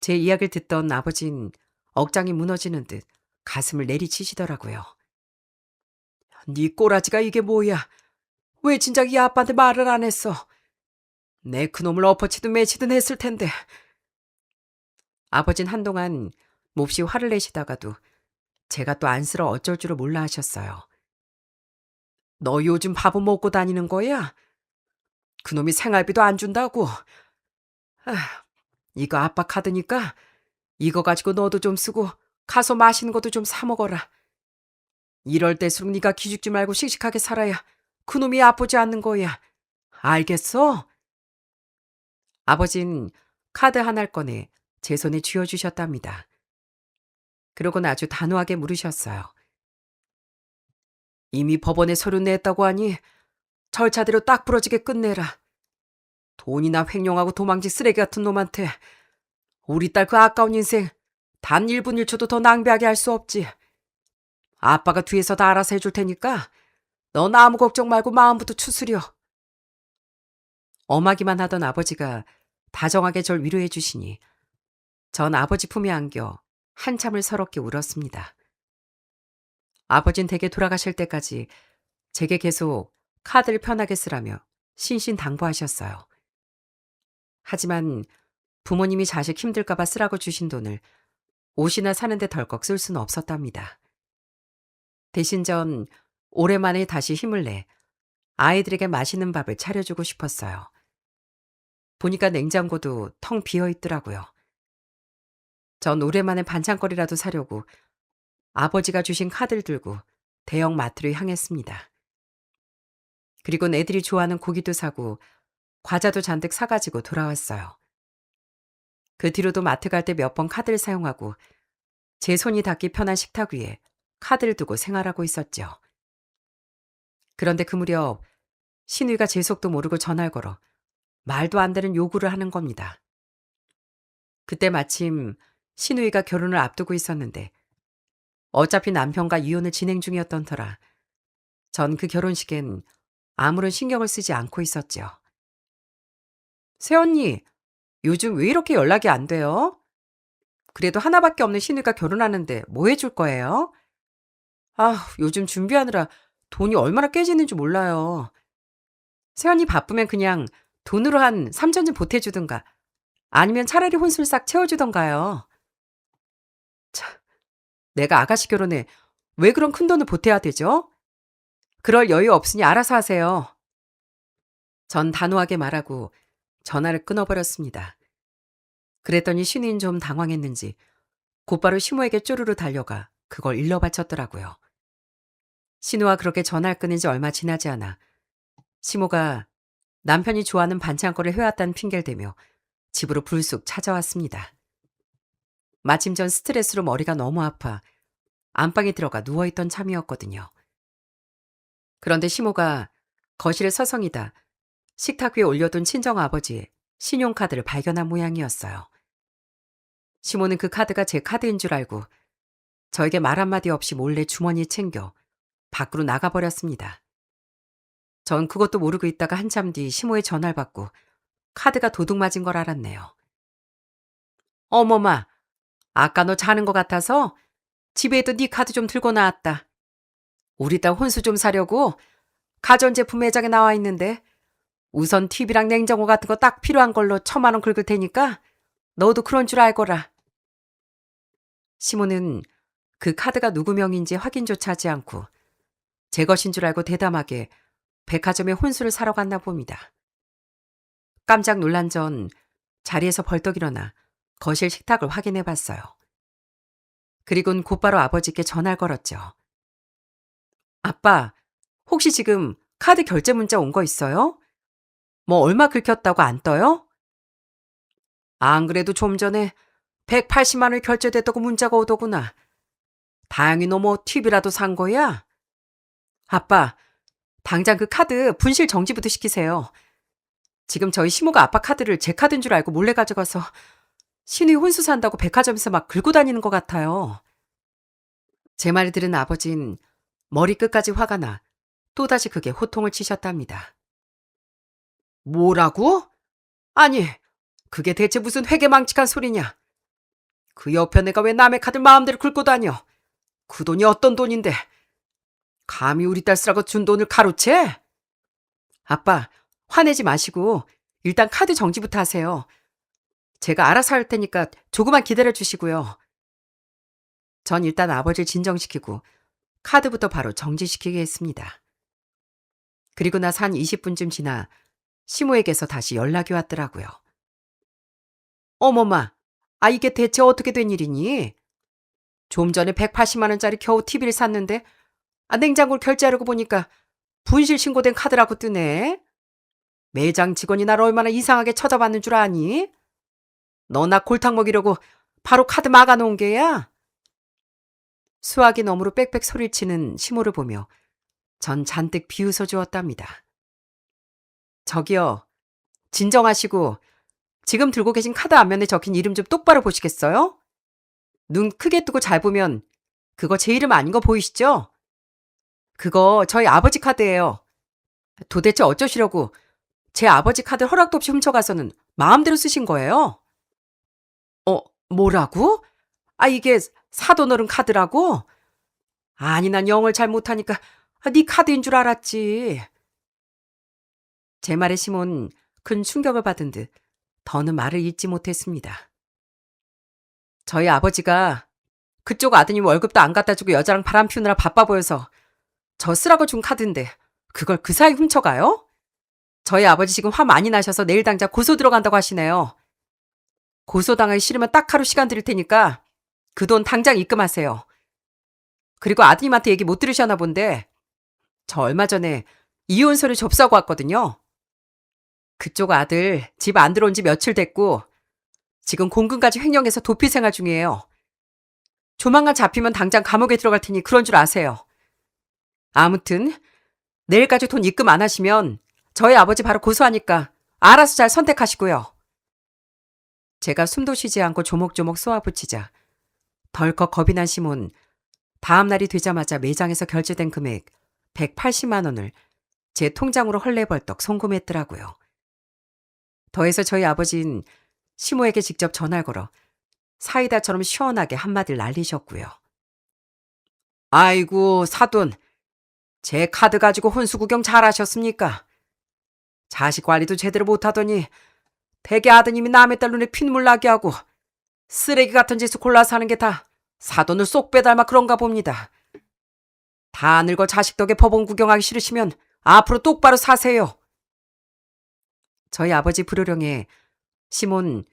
Speaker 1: 제 이야기를 듣던 아버진 억장이 무너지는 듯 가슴을 내리치시더라고요. 네 꼬라지가 이게 뭐야. 왜 진작 이 아빠한테 말을 안 했어. 내 그놈을 엎어치든 매치든 했을 텐데. 아버진 한동안 몹시 화를 내시다가도 제가 또 안쓰러워 어쩔 줄을 몰라 하셨어요. 너 요즘 밥은 먹고 다니는 거야? 그놈이 생활비도 안 준다고. 이거 아빠 카드니까 이거 가지고 너도 좀 쓰고 가서 맛있는 것도 좀 사 먹어라. 이럴 때일수록 네가 기죽지 말고 씩씩하게 살아야 그놈이 아프지 않는 거야. 알겠어? 아버진 카드 하나를 꺼내 제 손에 쥐어주셨답니다. 그러고는 아주 단호하게 물으셨어요. 이미 법원에 서류 냈다고 하니 절차대로 딱 부러지게 끝내라. 돈이나 횡령하고 도망친 쓰레기 같은 놈한테 우리 딸 그 아까운 인생 단 1분 1초도 더 낭비하게 할 수 없지. 아빠가 뒤에서 다 알아서 해줄 테니까 넌 아무 걱정 말고 마음부터 추스려. 엄하기만 하던 아버지가 다정하게 절 위로해 주시니 전 아버지 품에 안겨 한참을 서럽게 울었습니다. 아버진 댁에 돌아가실 때까지 제게 계속 카드를 편하게 쓰라며 신신당부하셨어요. 하지만 부모님이 자식 힘들까봐 쓰라고 주신 돈을 옷이나 사는데 덜컥 쓸 수는 없었답니다. 대신 전 오랜만에 다시 힘을 내 아이들에게 맛있는 밥을 차려주고 싶었어요. 보니까 냉장고도 텅 비어 있더라고요. 전 오랜만에 반찬거리라도 사려고 아버지가 주신 카드를 들고 대형 마트로 향했습니다. 그리고 애들이 좋아하는 고기도 사고 과자도 잔뜩 사가지고 돌아왔어요. 그 뒤로도 마트 갈 때 몇 번 카드를 사용하고 제 손이 닿기 편한 식탁 위에 카드를 두고 생활하고 있었죠. 그런데 그 무렵 신우이가 제 속도 모르고 전화를 걸어 말도 안 되는 요구를 하는 겁니다. 그때 마침 신우이가 결혼을 앞두고 있었는데 어차피 남편과 이혼을 진행 중이었던 터라 전 그 결혼식엔 아무런 신경을 쓰지 않고 있었죠. 새언니, 요즘 왜 이렇게 연락이 안 돼요? 그래도 하나밖에 없는 신우이가 결혼하는데 뭐 해줄 거예요? 아, 요즘 준비하느라 돈이 얼마나 깨지는 줄 몰라요. 새언니 바쁘면 그냥 돈으로 한 3천 좀 보태주든가 아니면 차라리 혼술 싹 채워주던가요. 참, 내가 아가씨 결혼에 왜 그런 큰돈을 보태야 되죠? 그럴 여유 없으니 알아서 하세요. 전 단호하게 말하고 전화를 끊어버렸습니다. 그랬더니 신우이는 좀 당황했는지 곧바로 시모에게 쪼르르 달려가 그걸 일러 바쳤더라고요. 신우와 그렇게 전화를 끊은 지 얼마 지나지 않아 시모가 남편이 좋아하는 반찬거리를 해왔다는 핑계를 대며 집으로 불쑥 찾아왔습니다. 마침 전 스트레스로 머리가 너무 아파 안방에 들어가 누워있던 참이었거든요. 그런데 시모가 거실에 서성이다 식탁 위에 올려둔 친정아버지의 신용카드를 발견한 모양이었어요. 시모는 그 카드가 제 카드인 줄 알고 저에게 말 한마디 없이 몰래 주머니에 챙겨 밖으로 나가버렸습니다. 전 그것도 모르고 있다가 한참 뒤 시모의 전화를 받고 카드가 도둑 맞은 걸 알았네요. 어머마, 아까 너 자는 것 같아서 집에 있던 네 카드 좀 들고 나왔다. 우리 딸 혼수 좀 사려고 가전제품 매장에 나와 있는데 우선 TV랑 냉장고 같은 거 딱 필요한 걸로 1,000만 원 긁을 테니까 너도 그런 줄 알거라. 시모는 그 카드가 누구 명인지 확인조차 하지 않고 제 것인 줄 알고 대담하게 백화점에 혼수를 사러 갔나 봅니다. 깜짝 놀란 전 자리에서 벌떡 일어나 거실 식탁을 확인해 봤어요. 그리고는 곧바로 아버지께 전화를 걸었죠. 아빠, 혹시 지금 카드 결제 문자 온 거 있어요? 뭐 얼마 긁혔다고 안 떠요? 안 그래도 좀 전에 180만 원이 결제됐다고 문자가 오더구나. 다행히 너 뭐 TV라도 산 거야? 아빠, 당장 그 카드 분실 정지부터 시키세요. 지금 저희 시모가 아빠 카드를 제 카드인 줄 알고 몰래 가져가서 신우이 혼수 산다고 백화점에서 막 긁고 다니는 것 같아요. 제 말을 들은 아버진 머리끝까지 화가 나 또다시 그게 호통을 치셨답니다. 뭐라고? 아니, 그게 대체 무슨 회개망측한 소리냐? 그 옆에 내가 왜 남의 카드를 마음대로 긁고 다녀? 그 돈이 어떤 돈인데? 감히 우리 딸 쓰라고 준 돈을 가로채? 아빠, 화내지 마시고 일단 카드 정지부터 하세요. 제가 알아서 할 테니까 조금만 기다려 주시고요. 전 일단 아버지를 진정시키고 카드부터 바로 정지시키게 했습니다. 그리고 나서 한 20분쯤 지나 시모에게서 다시 연락이 왔더라고요. 어머마, 아 이게 대체 어떻게 된 일이니? 좀 전에 180만 원짜리 겨우 TV를 샀는데 냉장고를 결제하려고 보니까 분실 신고된 카드라고 뜨네. 매장 직원이 나를 얼마나 이상하게 쳐다봤는 줄 아니? 너 나 골탕 먹이려고 바로 카드 막아놓은 게야? 수화기 너머로 빽빽 소리를 치는 시모를 보며 전 잔뜩 비웃어 주었답니다. 저기요, 진정하시고 지금 들고 계신 카드 앞면에 적힌 이름 좀 똑바로 보시겠어요? 눈 크게 뜨고 잘 보면 그거 제 이름 아닌 거 보이시죠? 그거 저희 아버지 카드예요. 도대체 어쩌시려고 제 아버지 카드 허락도 없이 훔쳐가서는 마음대로 쓰신 거예요? 뭐라고? 이게 사돈 어른 카드라고? 아니, 난 영어를 잘 못하니까 네 카드인 줄 알았지. 제 말에 시몬 큰 충격을 받은 듯 더는 말을 잇지 못했습니다. 저희 아버지가 그쪽 아드님 월급도 안 갖다 주고 여자랑 바람 피우느라 바빠 보여서 저 쓰라고 준 카드인데 그걸 그 사이 훔쳐가요? 저희 아버지 지금 화 많이 나셔서 내일 당장 고소 들어간다고 하시네요. 고소당하기 싫으면 딱 하루 시간 드릴 테니까 그 돈 당장 입금하세요. 그리고 아드님한테 얘기 못 들으셨나 본데 저 얼마 전에 이혼서를 접수하고 왔거든요. 그쪽 아들 집 안 들어온 지 며칠 됐고 지금 공금까지 횡령해서 도피 생활 중이에요. 조만간 잡히면 당장 감옥에 들어갈 테니 그런 줄 아세요. 아무튼 내일까지 돈 입금 안 하시면 저희 아버지 바로 고소하니까 알아서 잘 선택하시고요. 제가 숨도 쉬지 않고 조목조목 쏘아붙이자 덜컥 겁이 난 시몬 다음 날이 되자마자 매장에서 결제된 금액 180만 원을 제 통장으로 헐레벌떡 송금했더라고요. 더해서 저희 아버지는 시모에게 직접 전화를 걸어 사이다처럼 시원하게 한마디를 날리셨고요. 아이고 사돈, 제 카드 가지고 혼수 구경 잘하셨습니까? 자식 관리도 제대로 못하더니 대개 아드님이 남의 딸 눈에 핏물 나게 하고 쓰레기 같은 짓을 골라서 하는 게 다 사돈을 쏙 빼닮아 그런가 봅니다. 다 늙어 자식 덕에 법원 구경하기 싫으시면 앞으로 똑바로 사세요. 저희 아버지 불효령에 시몬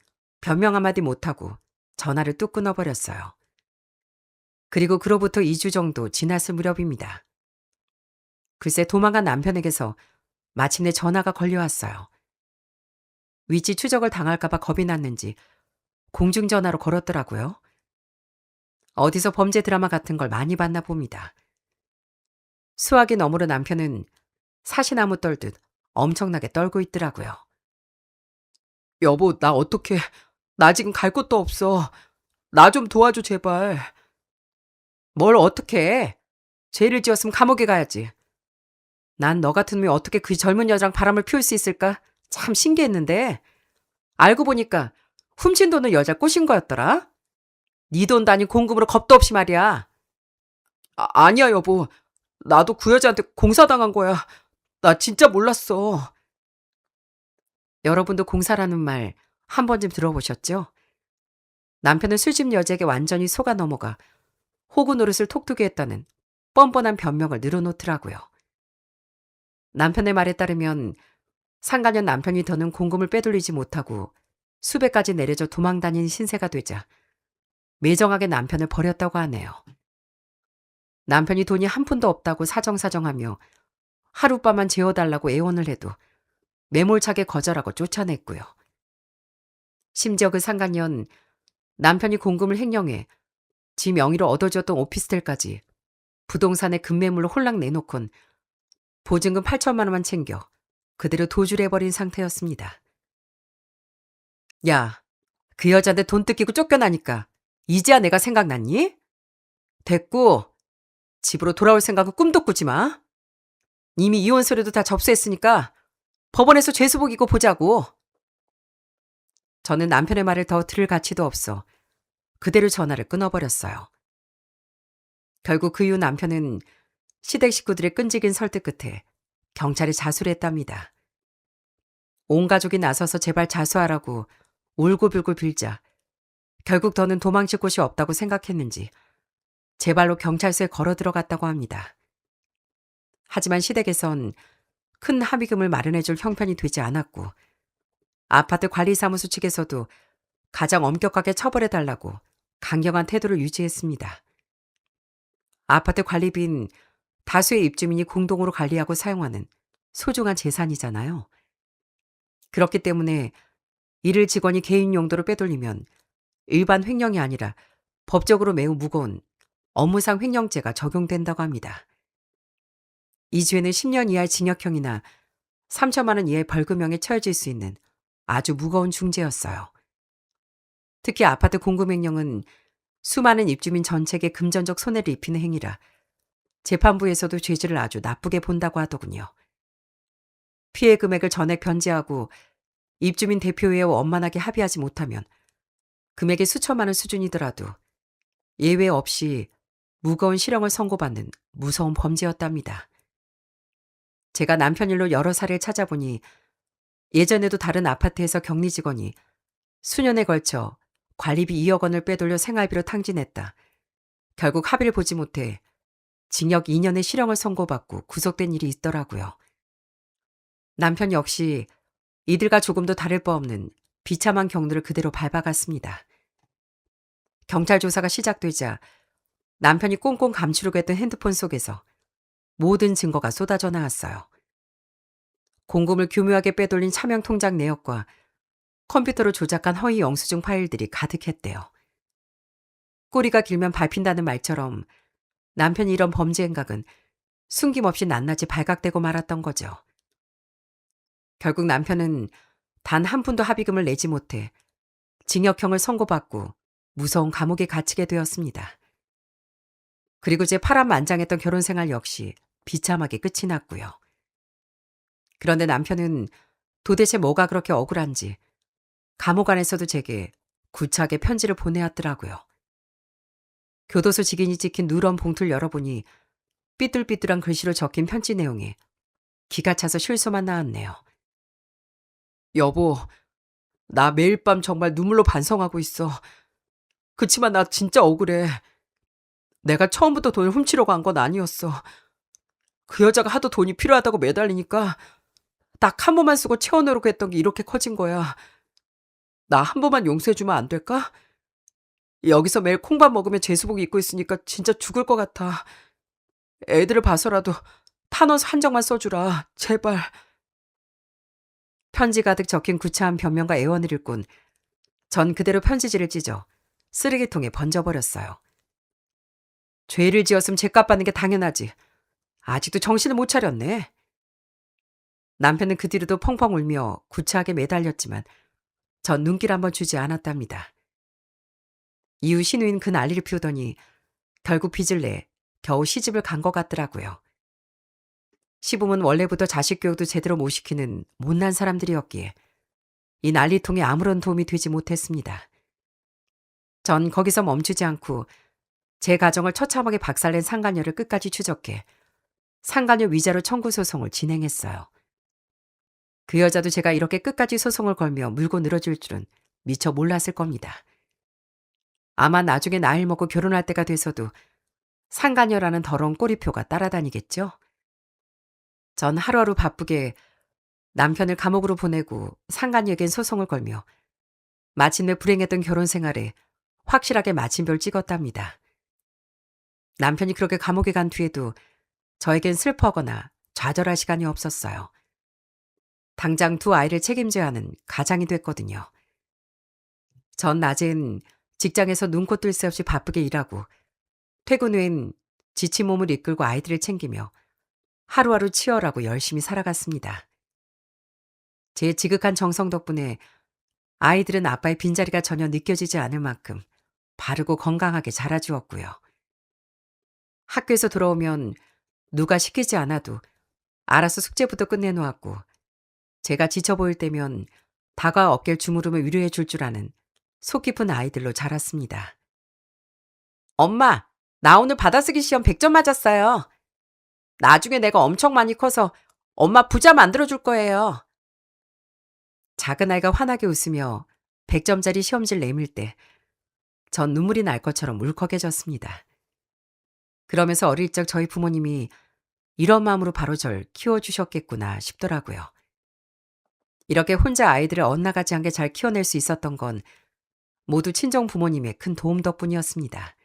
Speaker 1: 변명 한마디 못하고 전화를 뚝 끊어버렸어요. 그리고 그로부터 2주 정도 지났을 무렵입니다. 글쎄 도망간 남편에게서 마침내 전화가 걸려왔어요. 위치 추적을 당할까봐 겁이 났는지 공중전화로 걸었더라고요. 어디서 범죄 드라마 같은 걸 많이 봤나 봅니다. 수화기 너머로 남편은 사시나무 떨듯 엄청나게 떨고 있더라고요. 여보, 나 어떡해. 나 지금 갈 곳도 없어. 나 좀 도와줘, 제발. 뭘 어떡해. 해. 죄를 지었으면 감옥에 가야지. 난 너 같은 놈이 어떻게 그 젊은 여자랑 바람을 피울 수 있을까? 참 신기했는데 알고 보니까 훔친 돈을 여자 꼬신 거였더라. 네 돈 다닌 공금으로 겁도 없이 말이야. 아니야 여보. 나도 그 여자한테 공사당한 거야. 나 진짜 몰랐어. 여러분도 공사라는 말 한 번쯤 들어보셨죠? 남편은 술집 여자에게 완전히 속아 넘어가 호구 노릇을 톡톡히 했다는 뻔뻔한 변명을 늘어놓더라고요. 남편의 말에 따르면 상간년 남편이 더는 공금을 빼돌리지 못하고 수배까지 내려져 도망다닌 신세가 되자 매정하게 남편을 버렸다고 하네요. 남편이 돈이 한 푼도 없다고 사정사정하며 하룻밤만 재워달라고 애원을 해도 매몰차게 거절하고 쫓아냈고요. 심지어 그 상간년 남편이 공금을 횡령해 지 명의로 얻어줬던 오피스텔까지 부동산에 급매물로 홀랑 내놓곤 보증금 8천만 원만 챙겨 그대로 도주를 해버린 상태였습니다. 야, 그 여자한테 돈 뜯기고 쫓겨나니까 이제야 내가 생각났니? 됐고 집으로 돌아올 생각은 꿈도 꾸지 마. 이미 이혼 서류도 다 접수했으니까 법원에서 죄수복이고 보자고. 저는 남편의 말을 더 들을 가치도 없어 그대로 전화를 끊어버렸어요. 결국 그 이후 남편은 시댁 식구들의 끈질긴 설득 끝에 경찰에 자수를 했답니다. 온 가족이 나서서 제발 자수하라고 울고불고 빌자 결국 더는 도망칠 곳이 없다고 생각했는지 제 발로 경찰서에 걸어 들어갔다고 합니다. 하지만 시댁에선 큰 합의금을 마련해줄 형편이 되지 않았고 아파트 관리사무소 측에서도 가장 엄격하게 처벌해달라고 강경한 태도를 유지했습니다. 아파트 관리비는 다수의 입주민이 공동으로 관리하고 사용하는 소중한 재산이잖아요. 그렇기 때문에 이를 직원이 개인 용도로 빼돌리면 일반 횡령이 아니라 법적으로 매우 무거운 업무상 횡령죄가 적용된다고 합니다. 이 죄는 10년 이하의 징역형이나 3천만 원 이하의 벌금형에 처해질 수 있는 아주 무거운 중죄였어요. 특히 아파트 공급횡령은 수많은 입주민 전체에게 금전적 손해를 입히는 행위라 재판부에서도 죄질을 아주 나쁘게 본다고 하더군요. 피해 금액을 전액 변제하고 입주민 대표회와 원만하게 합의하지 못하면 금액이 수천만 원 수준이더라도 예외 없이 무거운 실형을 선고받는 무서운 범죄였답니다. 제가 남편 일로 여러 사례를 찾아보니 예전에도 다른 아파트에서 격리 직원이 수년에 걸쳐 관리비 2억 원을 빼돌려 생활비로 탕진했다. 결국 합의를 보지 못해 징역 2년의 실형을 선고받고 구속된 일이 있더라고요. 남편 역시 이들과 조금도 다를 바 없는 비참한 경로를 그대로 밟아갔습니다. 경찰 조사가 시작되자 남편이 꽁꽁 감추려고 했던 핸드폰 속에서 모든 증거가 쏟아져 나왔어요. 공금을 교묘하게 빼돌린 차명 통장 내역과 컴퓨터로 조작한 허위 영수증 파일들이 가득했대요. 꼬리가 길면 밟힌다는 말처럼 남편이 이런 범죄 행각은 숨김없이 낱낱이 발각되고 말았던 거죠. 결국 남편은 단 한 푼도 합의금을 내지 못해 징역형을 선고받고 무서운 감옥에 갇히게 되었습니다. 그리고 제 파란만장했던 결혼 생활 역시 비참하게 끝이 났고요. 그런데 남편은 도대체 뭐가 그렇게 억울한지 감옥 안에서도 제게 구차하게 편지를 보내왔더라고요. 교도소 직인이 찍힌 누런 봉투를 열어보니 삐뚤삐뚤한 글씨로 적힌 편지 내용에 기가 차서 실소만 나왔네요. 여보, 나 매일 밤 정말 눈물로 반성하고 있어. 그치만 나 진짜 억울해. 내가 처음부터 돈을 훔치려고 한 건 아니었어. 그 여자가 하도 돈이 필요하다고 매달리니까 딱 한 번만 쓰고 채워넣으려고 했던 게 이렇게 커진 거야. 나 한 번만 용서해주면 안 될까? 여기서 매일 콩밥 먹으며 제수복 입고 있으니까 진짜 죽을 것 같아. 애들을 봐서라도 탄원서 한 장만 써주라. 제발. 편지 가득 적힌 구차한 변명과 애원을 읽곤 전 그대로 편지지를 찢어 쓰레기통에 번져버렸어요. 죄를 지었으면 죄값 받는 게 당연하지. 아직도 정신을 못 차렸네. 남편은 그 뒤로도 펑펑 울며 구차하게 매달렸지만 전 눈길 한번 주지 않았답니다. 이후 신우인 그 난리를 피우더니 결국 빚을 내 겨우 시집을 간 것 같더라고요. 시부모는 원래부터 자식 교육도 제대로 못 시키는 못난 사람들이었기에 이 난리통에 아무런 도움이 되지 못했습니다. 전 거기서 멈추지 않고 제 가정을 처참하게 박살낸 상간녀를 끝까지 추적해 상간녀 위자료 청구 소송을 진행했어요. 그 여자도 제가 이렇게 끝까지 소송을 걸며 물고 늘어질 줄은 미처 몰랐을 겁니다. 아마 나중에 나이를 먹고 결혼할 때가 돼서도 상간녀라는 더러운 꼬리표가 따라다니겠죠? 전 하루하루 바쁘게 남편을 감옥으로 보내고 상간녀에겐 소송을 걸며 마침내 불행했던 결혼 생활에 확실하게 마침표를 찍었답니다. 남편이 그렇게 감옥에 간 뒤에도 저에겐 슬퍼하거나 좌절할 시간이 없었어요. 당장 두 아이를 책임져야 하는 가장이 됐거든요. 전 낮엔 직장에서 눈코 뜰 새 없이 바쁘게 일하고 퇴근 후엔 지친 몸을 이끌고 아이들을 챙기며 하루하루 치열하고 열심히 살아갔습니다. 제 지극한 정성 덕분에 아이들은 아빠의 빈자리가 전혀 느껴지지 않을 만큼 바르고 건강하게 자라주었고요. 학교에서 돌아오면 누가 시키지 않아도 알아서 숙제부터 끝내놓았고 제가 지쳐 보일 때면 다가 어깨를 주무르며 위로해 줄 줄 아는 속 깊은 아이들로 자랐습니다. 엄마, 나 오늘 받아쓰기 시험 100점 맞았어요. 나중에 내가 엄청 많이 커서 엄마 부자 만들어줄 거예요. 작은 아이가 환하게 웃으며 100점짜리 시험지를 내밀 때 전 눈물이 날 것처럼 울컥해졌습니다. 그러면서 어릴 적 저희 부모님이 이런 마음으로 바로 절 키워주셨겠구나 싶더라고요. 이렇게 혼자 아이들을 엇나가지 않게 잘 키워낼 수 있었던 건 모두 친정 부모님의 큰 도움 덕분이었습니다.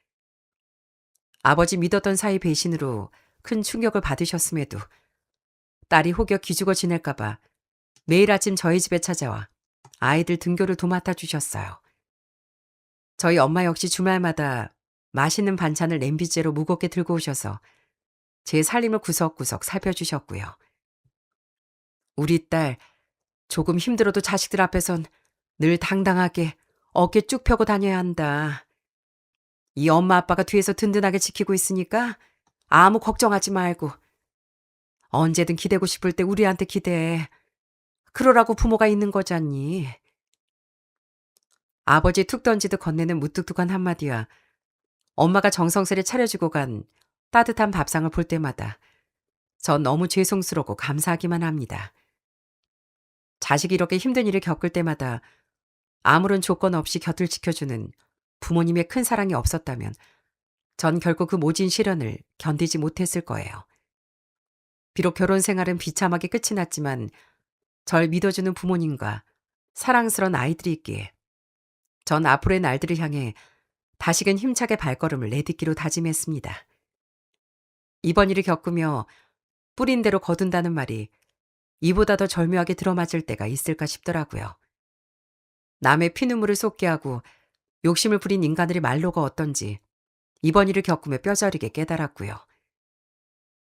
Speaker 1: 아버지 믿었던 사이 배신으로 큰 충격을 받으셨음에도 딸이 혹여 기죽어 지낼까봐 매일 아침 저희 집에 찾아와 아이들 등교를 도맡아 주셨어요. 저희 엄마 역시 주말마다 맛있는 반찬을 냄비째로 무겁게 들고 오셔서 제 살림을 구석구석 살펴주셨고요. 우리 딸 조금 힘들어도 자식들 앞에선 늘 당당하게 어깨 쭉 펴고 다녀야 한다. 이 엄마 아빠가 뒤에서 든든하게 지키고 있으니까 아무 걱정하지 말고 언제든 기대고 싶을 때 우리한테 기대해. 그러라고 부모가 있는 거잖니. 아버지 툭 던지듯 건네는 무뚝뚝한 한마디와 엄마가 정성스레 차려주고 간 따뜻한 밥상을 볼 때마다 전 너무 죄송스럽고 감사하기만 합니다. 자식이 이렇게 힘든 일을 겪을 때마다 아무런 조건 없이 곁을 지켜주는 부모님의 큰 사랑이 없었다면 전 결코 그 모진 시련을 견디지 못했을 거예요. 비록 결혼 생활은 비참하게 끝이 났지만 절 믿어주는 부모님과 사랑스런 아이들이 있기에 전 앞으로의 날들을 향해 다시금 힘차게 발걸음을 내딛기로 다짐했습니다. 이번 일을 겪으며 뿌린 대로 거둔다는 말이 이보다 더 절묘하게 들어맞을 때가 있을까 싶더라고요. 남의 피눈물을 쏟게 하고 욕심을 부린 인간들의 말로가 어떤지 이번 일을 겪으며 뼈저리게 깨달았고요.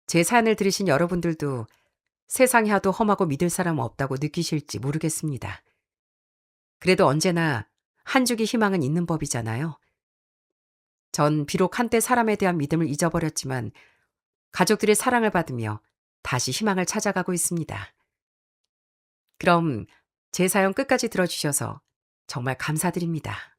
Speaker 1: 제 사연을 들으신 여러분들도 세상에 하도 험하고 믿을 사람 없다고 느끼실지 모르겠습니다. 그래도 언제나 한 줄기 희망은 있는 법이잖아요. 전 비록 한때 사람에 대한 믿음을 잊어버렸지만 가족들의 사랑을 받으며 다시 희망을 찾아가고 있습니다. 그럼 제 사연 끝까지 들어주셔서 정말 감사드립니다.